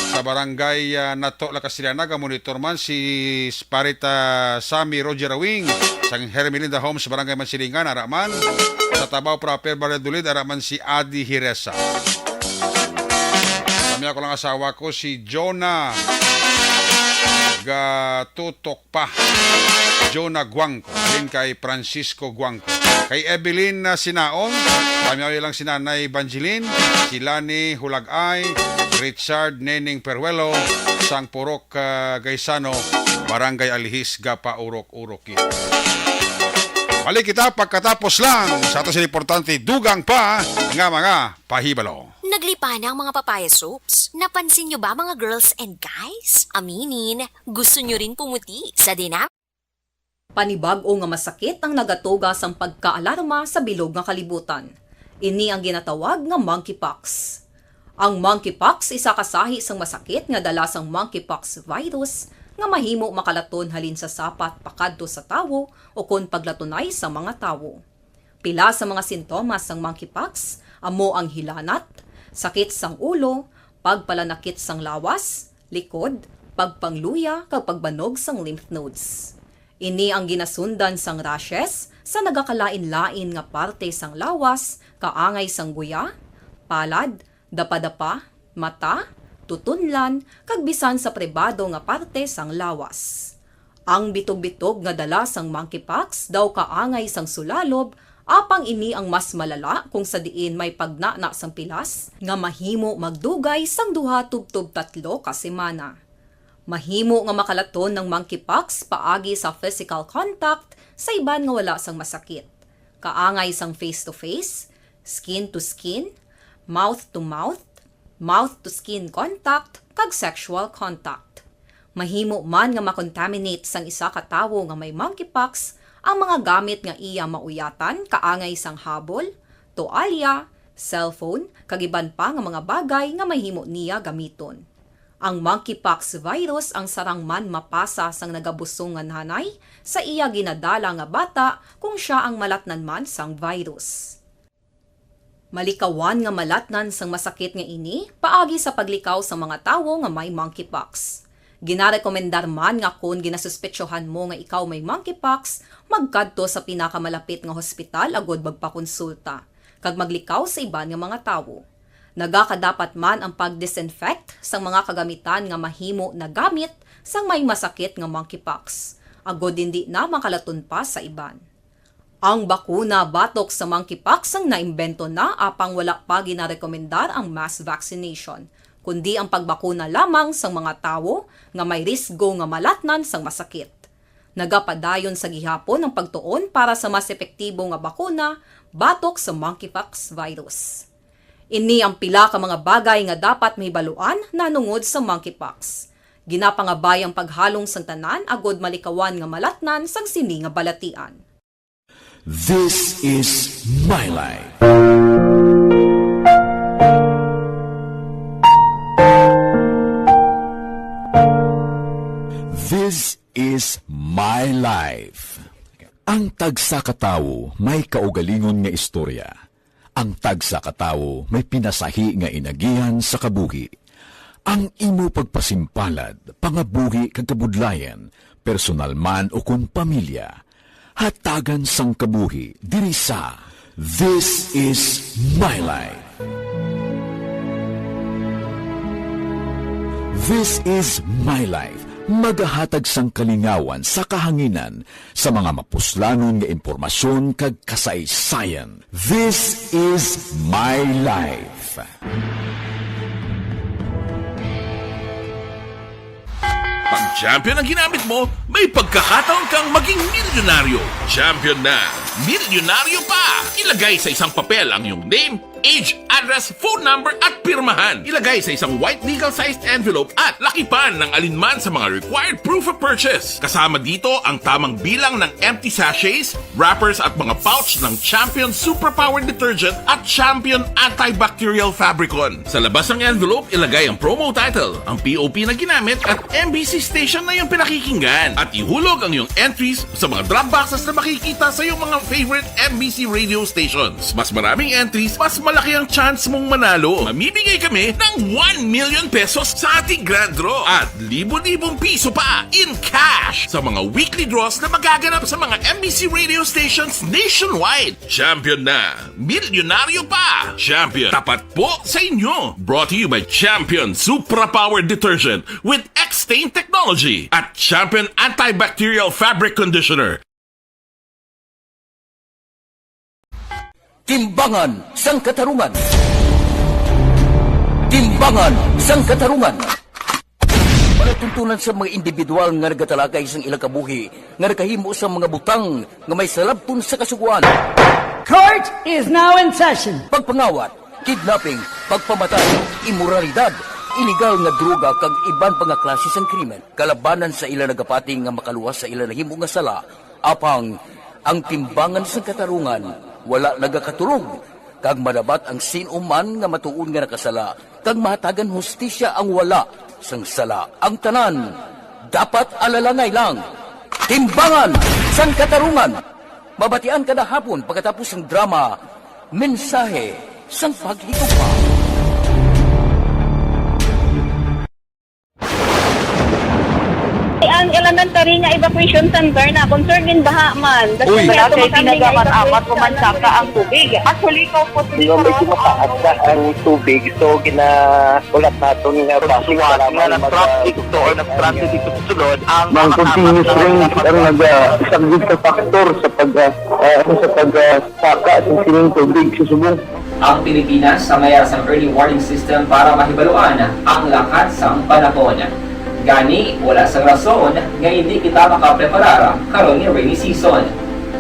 sa barangay Nato, La Castellanaga, monitor man si Sparita Sami Roger Awing, sang Hermelinda Homes, barangay Mansilingan, araman. Sa Tabaw Proper Baredulid, araman si Adi Hiresa. Kami ako lang asawa ko, si Jonah Gatutok pa. Jonah Guangco. Alin kay Francisco Guangco. Kay Evelyn Sinaon. Kami lang si Nanay Banjilin. Si Lani Hulagay. Richard Neneng Peruelo. Sang Purok Gaisano. Barangay Alihis. Gapa Urok-Urok. Balik kita pagkatapos lang. Sa ato sila importante, dugang pa nga mga pahibalo. Naglipa na ang mga papaya soaps. Napansin nyo ba mga girls and guys? Aminin, gusto nyo rin pumuti sa dinam? Panibag-o nga masakit ang nagatugas ang pagkaalarma sa bilog nga kalibutan. Ini ang ginatawag nga monkeypox. Ang monkeypox isa kasahi sang masakit nga dala sang monkeypox virus nga mahimo makalaton halin sa sapat pakadto sa tawo o kon paglatunay sa mga tawo. Pila sa mga sintomas sang monkeypox amo ang hilanat, sakit sang ulo, pagpalanakit sang lawas, likod, pagpangluya kag pagbanog sang lymph nodes. Ini ang ginasundan sang rashes sa nagakalain-lain nga parte sang lawas, kaangay sang guya, palad, dapadapa, mata, tutunlan, kag bisan sa pribado nga parte sang lawas. Ang bitog-bitog nga dala sang monkeypox daw kaangay sang sulalob, apang ini ang mas malala kung sa diin may pagnana sang pilas nga mahimo magdugay sang 2 tubtob 3 ka semana. Mahimo nga makalaton ng monkeypox paagi sa physical contact sa iban nga wala sang masakit. Kaangay sang face-to-face, skin-to-skin, mouth-to-mouth, mouth-to-skin contact, kag sexual contact. Mahimo man nga makontaminate sang isa ka tawo nga may monkeypox ang mga gamit nga iya mauyatan, kaangay sang habol, toalya, cellphone, kag iban pa nga mga bagay nga mahimo niya gamiton. Ang monkeypox virus ang sarang man mapasa sang nagabusong nga nanay sa iya ginadala nga bata kung siya ang malatnan man sang virus. Malikawan nga malatnan sang masakit nga ini paagi sa paglikaw sa mga tawo nga may monkeypox. Ginarekomendar man nga kung ginasuspetsyohan mo nga ikaw may monkeypox, magkadto sa pinakamalapit nga hospital agod magpakonsulta, kag maglikaw sa iban nga mga tawo. Nagakadapat man ang pag-disinfect sang mga kagamitan nga mahimo na gamit sang may masakit nga monkeypox, agod hindi na makalaton pa sa iban. Ang bakuna batok sa monkeypox ang naimbento na apang wala pa ginarekomendar ang mass vaccination, kundi ang pagbakuna lamang sang mga tawo nga may risgo nga malatnan sang masakit. Nagapadayon sa gihapon ang pagtuon para sa mas epektibo nga bakuna batok sa monkeypox virus. Ini ang pila ka mga bagay nga dapat mahibaluan nanungod sa monkeypox. Ginapangabay ang paghalong sang tanan agod malikawan nga malatnan sang sini nga balatian. This is my life. This is my life. Ang tagsa ka tawo may kaugalingon nga istorya. Ang tagsa ka tawo may pinasahi nga inagihan sa kabuhi. Ang imo pagpasimpalad, pangabuhi kag kabudlayan, personal man o kung pamilya, hatagan sang kabuhi diri sa This is my life. This is my life. Magahatag sang kalingawan sa kahanginan sa mga mapuslanon nga impormasyon kag kasaysayan. This is my life. Pag champion ang ginamit mo, may pagkakataon kang maging milyonaryo. Champion na, milyonaryo pa! Ilagay sa isang papel ang iyong name, age, address, phone number at pirmahan. Ilagay sa isang white legal-sized envelope at lakipan ng alinman sa mga required proof of purchase. Kasama dito ang tamang bilang ng empty sachets, wrappers at mga pouch ng Champion Superpower Detergent at Champion Antibacterial Fabricon. Sa labas ng envelope, ilagay ang promo title, ang POP na ginamit at MBC station na yung pinakikinggan. At ihulog ang iyong entries sa mga drop boxes na makikita sa iyong mga favorite MBC radio stations. Mas maraming entries, mas malaki ang chance mong manalo. Mamimigay kami ng 1 million pesos sa ating grand draw at libo-libong piso pa in cash sa mga weekly draws na magaganap sa mga MBC radio stations nationwide. Champion na, milyonaryo pa. Champion, tapat po sa inyo. Brought to you by Champion Superpower Detergent with X-Stain Technology at Champion Antibacterial Fabric Conditioner. Timbangan sang katarungan. Timbangan sang katarungan. Panatuntunan sa mga individual nga nagatalakay sang ilang kabuhi nga nakahimo sa mga butang nga may salabton sa kasuguan. Court is now in session. Pagpangawat, kidnapping, pagpamatay, imoralidad, illegal nga droga kag iban pa nga klase sang krimen. Kalabanan sa ilang nagapati nga makaluwas sa ilang nahimo nga sala. Apang ang timbangan sang katarungan wala nagakatulog, kag madabat ang sinuman nga matuon nga nakasala, kag mahatagan hustisya ang wala sang sala. Ang tanan, dapat alalangay lang. Timbangan sang katarungan. Mabatian kada hapon pagkatapos ng drama, mensahe sang paghigugma. Ang elementary nga evacuation center na concern din baha man. Uy, wala kay pinagaman-apat pumansaka ang tubig. Actually, ko po Di ba may tumataas na ang tubig, so ginaulat natin nga basuhan nga nag-traffic to or nag-traffic dito sa sulod ang mga continuous rain ang nag-isang sa factor sa pagsaka at sining tubig sa subong. Ang Pilipinas sa mayroon sa early warning system para mahibaluan ang lakat sa panahon. Gani, wala sa rason nga hindi kita makapreparar karon ni rainy season.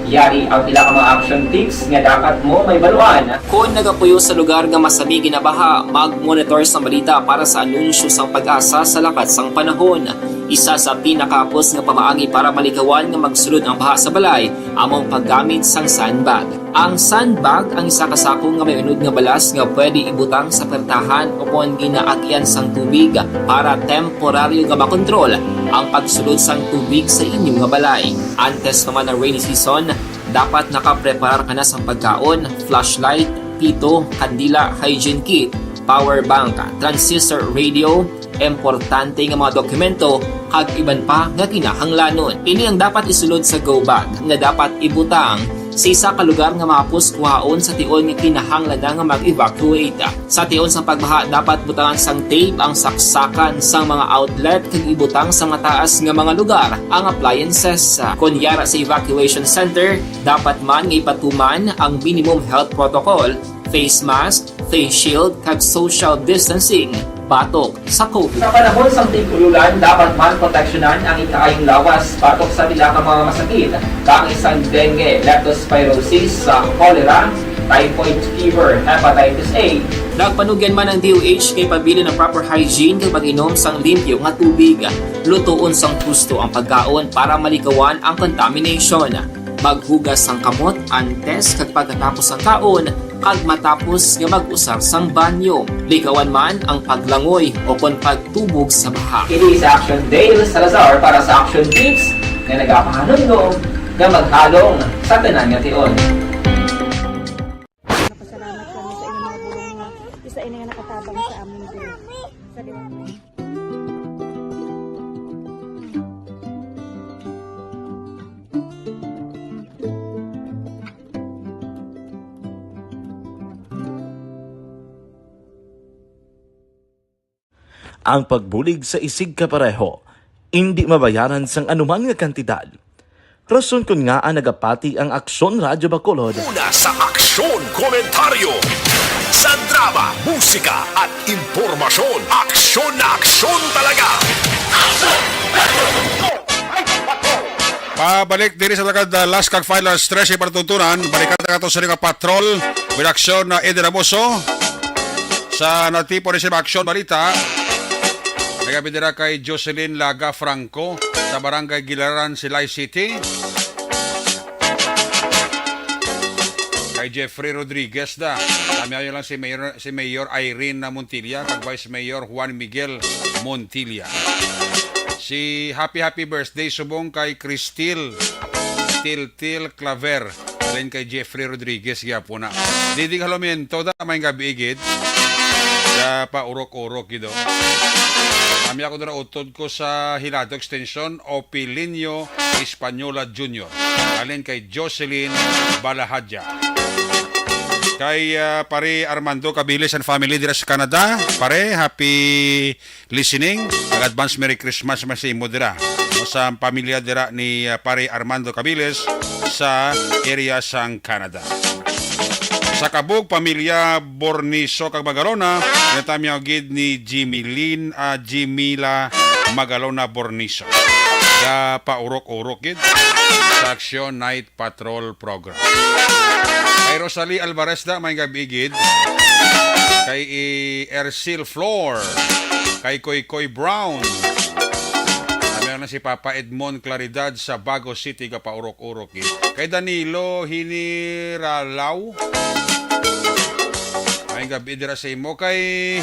Yari ang pila ka mga action tips nga dapat mo may baluan. Kung nagapuyo sa lugar nga masabi ginabaha, mag-monitor sa balita para sa anunsyo sang pag-asa sa lakat sang panahon. Isa sa pinakapos nga pamaagi para malikawan nga magsulod ang baha sa balay, among paggamit sang sandbag. Ang sandbag ang isa kasakong nga may unod nga balas nga pwede ibutang sa pertahan upon ginaagyan sang tubig para temporaryo nga makontrol ang pagsulod sang tubig sa inyong nga balay. Antes naman ng rainy season, dapat nakapreparar ka na sa pagkaon, flashlight, pito, kandila, hygiene kit, power bank, transistor radio, importante nga mga dokumento, kag iban pa nga kinahanglanon. Ini ang dapat isulod sa go bag nga dapat ibutang sa isa ka lugar nga mapuskuhaon sa tion nga kinahanglan nga mag-evacuate. Sa tion sa pagbaha, dapat butangan sang tape ang saksakan sang mga outlet kag ibutang sa mataas nga mga lugar ang appliances. Kunyara sa evacuation center, dapat man nga ipatuman ang minimum health protocol, face mask, face shield kag social distancing. Batok sa COVID. Sa panahon sa tig-ululan, dapat man proteksyonan ang ikaayong lawas batok sa bila ka mga masakit. Kang isang dengue, leptospirosis, cholera, typhoid fever, hepatitis A. Nagpanugyan man ang DOH kay pabili ng proper hygiene kay pag-inom sang limpyo nga tubig. Lutuon sang gusto ang pagkaon para malikawan ang contamination. Maghugas sang kamot antes kag pagkatapos ang kaon kag matapos nga mag-usar sang banyo. Likawan man ang paglangoy o kon pagtubog sa baha. Kini sa Action Dale Salazar para sa Action Tips na nagapahanong nga maghalong sa tanan nga tion. Napasalamat kami sa inyong mga bulong nga isa ini nga nakatabang sa amin din. Sa liwanag. Ang pagbulig sa isig kapareho, hindi mabayaran sang anuman nga kantidad. Rason kun nga ang nagapati ang Aksyon Radyo Bacolod. Una sa aksyon, komentaryo. Sa drama, musika at impormasyon. Aksyon na aksyon talaga. Pabalik diri sa lagad last kag final stress para tuntunan. Balikan ka to sa patrol With aksyon na Eden Amoso. Sa natipo rin sa aksyon balita, nagabidira kay Jocelyn Laga Franco sa Barangay Gilaran, Silay City. Kay Jeffrey Rodriguez da. Kami lang si Mayor Irene Montilla kag Vice Mayor Juan Miguel Montilla. Si happy birthday subong kay Cristil Til Claver. Alin kay Jeffrey Rodriguez gyapon na. Diding halomento da may gabi igid. Ya pa urok-urok gido. Kami ako dira utod ko sa Hilado Extension Opilinio Hispaniola Jr. Alin kay Jocelyn Balahadja. Kay pare Armando Cabilis and family dira sa Canada. Pare, happy listening. Advance Merry Christmas masimo dira. Sa pamilya dira ni pare Armando Cabilis sa area sang Canada. Sa kabug pamilya Borniso kag Magalona, natamyaw gid ni Jimila Magalona Borniso. Ya paurok-urok gid sa Action Night Patrol Program. Kay Rosalie Alvarez da may gabi gid. Kay Ercil Flor, kay Koy Brown. Sabi na si Papa Edmond Claridad sa Bago City ka paurok-urok gid. Kay Danilo Hiniralaw. May gabi dira sa imo kay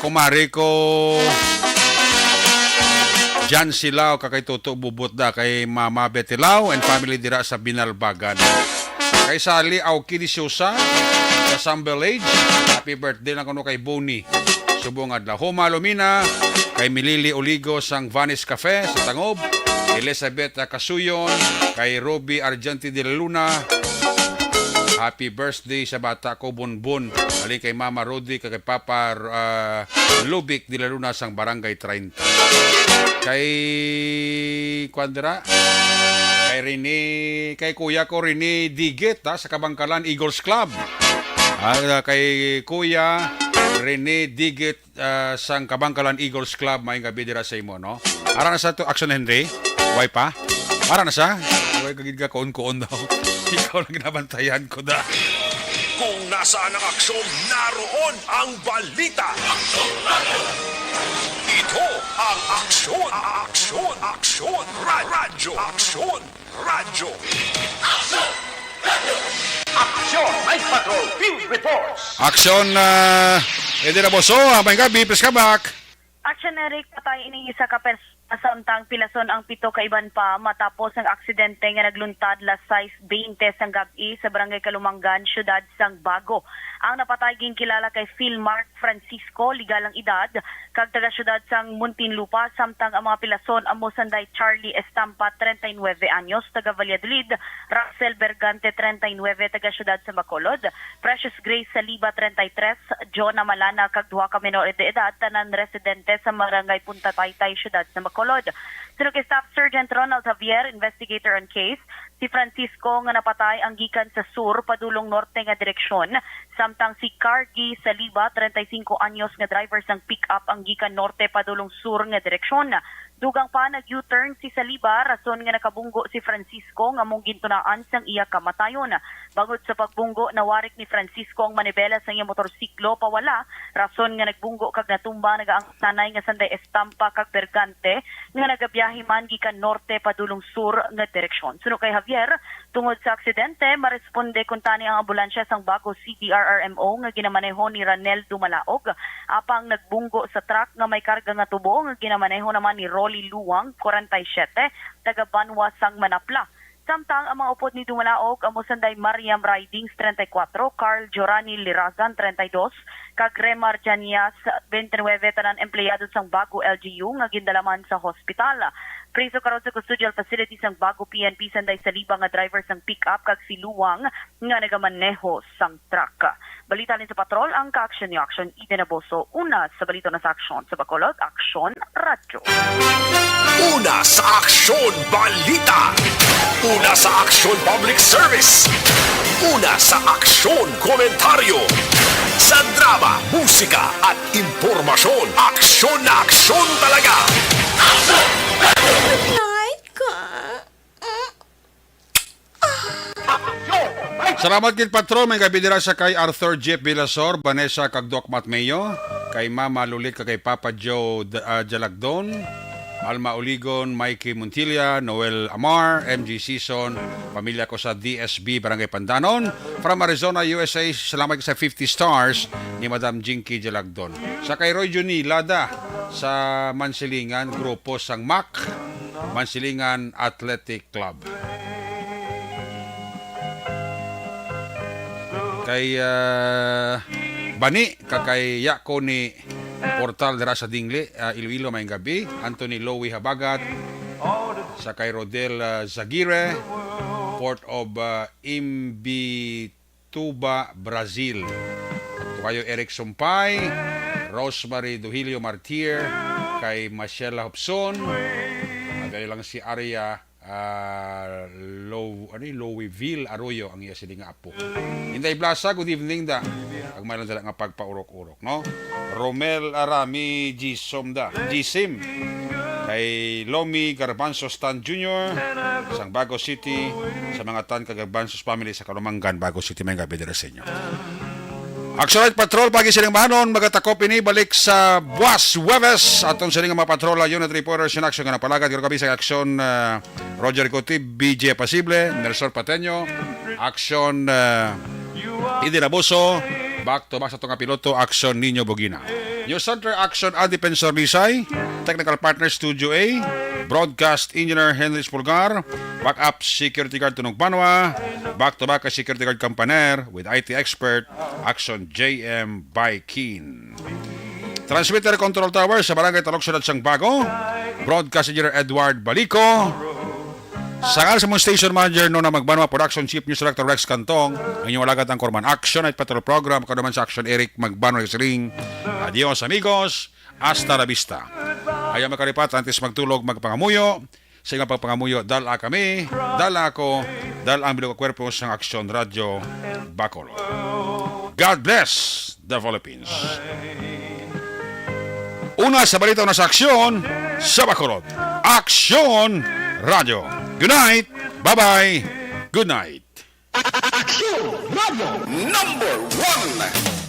kumari ko Jan Silao kakay Toto Bubot da kay Mama Betilao and family dira sa Binalbagan. Kay Sally Auki di Sousa sa Sambal Age. Happy birthday lang kuno kay Boni. Subong adlaw. Homa Lumina kay Milili Oligo sang Vanis Cafe sa Tangob. Elizabeth Casuyon kay Roby Argenti de la Luna. Happy birthday sa bata ko Bonbon. Ali kay Mama Rodi kay Papa Lubic de la Luna sang Barangay 30. Kay Quadra kay Rene, kay kuya ko Rene Diget sa Kabangkalan Eagles Club. Kay kuya Rene Diget sang Kabangkalan Eagles Club may gabi dira sa imo no. Ara na sa to Action Henry. Way pa. Ara na sa. Way kagid ka koon daw. Ikaw lang ginabantayan ko da. Kung nasaan ang aksyon, naroon ang balita. Ito ang aksyon, radyo. Aksyon, Night Patrol, Field Reports. Aksyon Eden Amoso, may gabi, please come back. Action Eric, patay ini isa ka samtang pilason ang 7 ka iban pa matapos ang aksidente nga nagluntad las 6:20 sang gabi sa Barangay Kalumangan, siyudad sang Bago. Ang napatay ginkilala kay Phil Mark Francisco, legal ang edad, kag taga siyudad sang Muntinlupa, samtang ang mga pilason amo sanday Charlie Estampa 39 anyos taga Valladolid, Russell Bergante 39 taga siyudad sa Bacolod, Precious Grace Saliba 33, John Malana kag duha ka menor de edad tanan residente sa Barangay Punta Taytay, siyudad sa Bacolod. Sino kay Staff Sergeant Ronald Javier, investigator on case, si Francisco nga napatay ang gikan sa sur padulong norte nga direksyon, samtang si Cargi Saliba 35 anyos nga driver sang pick-up ang gikan norte padulong sur nga direksyon. Dugang pa nag-U-turn si Saliba, rason nga nakabunggo si Francisco nga mong gintunaan sang iya kamatayon. Bangod sa pagbunggo, nawarik ni Francisco ang manibela sa iya motorsiklo pawala, rason nga nagbunggo kag natumba nagaang sanay nga sanday Estampa kag Bergante nga nagabiyahe man gikan norte padulong sur nga direksyon. Suno kay Javier, tungod sa aksidente, maresponde kun tani ang ambulansya sang Bago CDRRMO nga ginamaneho ni Ranel Dumalaog, apang nagbunggo sa truck nga may karga nga tubo nga ginamaneho naman ni Rolly Luwang, 47, taga Banwa sang Manapla. Samtang ang mga upod ni Dumalaog, amo sanday Mariam Ridings, 34, Carl Jorani Lirazan, 32, kag Remar Janias, 29, tanan empleyado sang Bago LGU nga gindalaman sa hospital. Preso karon sa custodial facility sang Bago PNP sanday Saliba nga driver sang pick-up kag si Luwang nga nagamaneho sang truck. Balita rin sa patrol ang ka-action ni Action Eden Amoso. Una sa balita na sa aksyon sa Bacolod, Action Radyo. Una sa aksyon balita. Una sa aksyon public service. Una sa aksyon komentaryo. Sa drama, musika at impormasyon. Aksyon na aksyon talaga. Night ka. Aksyon! Night Salamat kid patron, may gabi dira sa kay Arthur Jeff Vilasor, Vanessa kag Doc Matmeyo, kay Mama Lulit kag kay Papa Joe Jalagdon, Alma Oligon, Mikey Montilla, Noel Amar, MG Season, pamilya ko sa DSB Barangay Pandanon. From Arizona, USA, salamat sa 50 stars ni Madam Jinky Jalagdon. Sa kay Roy Juni Lada sa Mansilingan, grupo sang MAC, Mansilingan Athletic Club. Kay Bani, kakay Yako ni Portal dira sa Dingli, Iloilo may gabi, Anthony Lowy Habagat, sa kay Rodel Zagire, Port of Imbituba, Brazil. Kayo Eric Sumpay, Rosemary Duhilio Martir, kay Marcela Hobson, kay lang si Aria Lowiville Arroyo ang iya sila nga apo. Inday Blasa, good evening da. Ang mayroon sila nga pagpaurok-urok, no? Romel Arami Gisim, kay Lomi Garbanzo Stan Jr. sa Bago City, sa mga tan kag Garbanzo's family sa Kalumangan, Bago City, may gabi dira sa inyo. Action Patrol, pagi silang mahanon, magatakop ini balik sa Buwas Huwebes. Atong silang mga patrola, unit reporters in action nga napalagad. Kaya kami sa action, Roger Coti, BJ Pasible, Nelson Pateño, action Idi Rabuso, back to back sa itong piloto, action Nino Bogina. News Center, action Adi Pensor Lisay, technical partner Studio A, broadcast engineer Henry Pulgar, backup security guard Tunog Banwa, back-to-back security guard Campaner with IT expert, action JM Baikin. Transmitter control tower sa Barangay Talok Sunod sang Bago, broadcast engineer Edward Balico, sangal sa mong station manager no na Magbanwa, production chief news director Rex Cantong, ang inyong alagad ang Corman Action at Patrol Program, kaduman sa Action Eric Magbanwa Ring. Adios amigos, hasta la vista. Ayaw makalipat, antes magtulog, magpangamuyo. Sa nga pagpangamuyo, dala kami, dala ako, dala ang bilog kwerpo sa Action Radio Bacolod. God bless the Philippines. Una sa balita na sa Aksyon sa Bacolod. Action Radio. Good night. Bye-bye. Good night. Action Radio #1.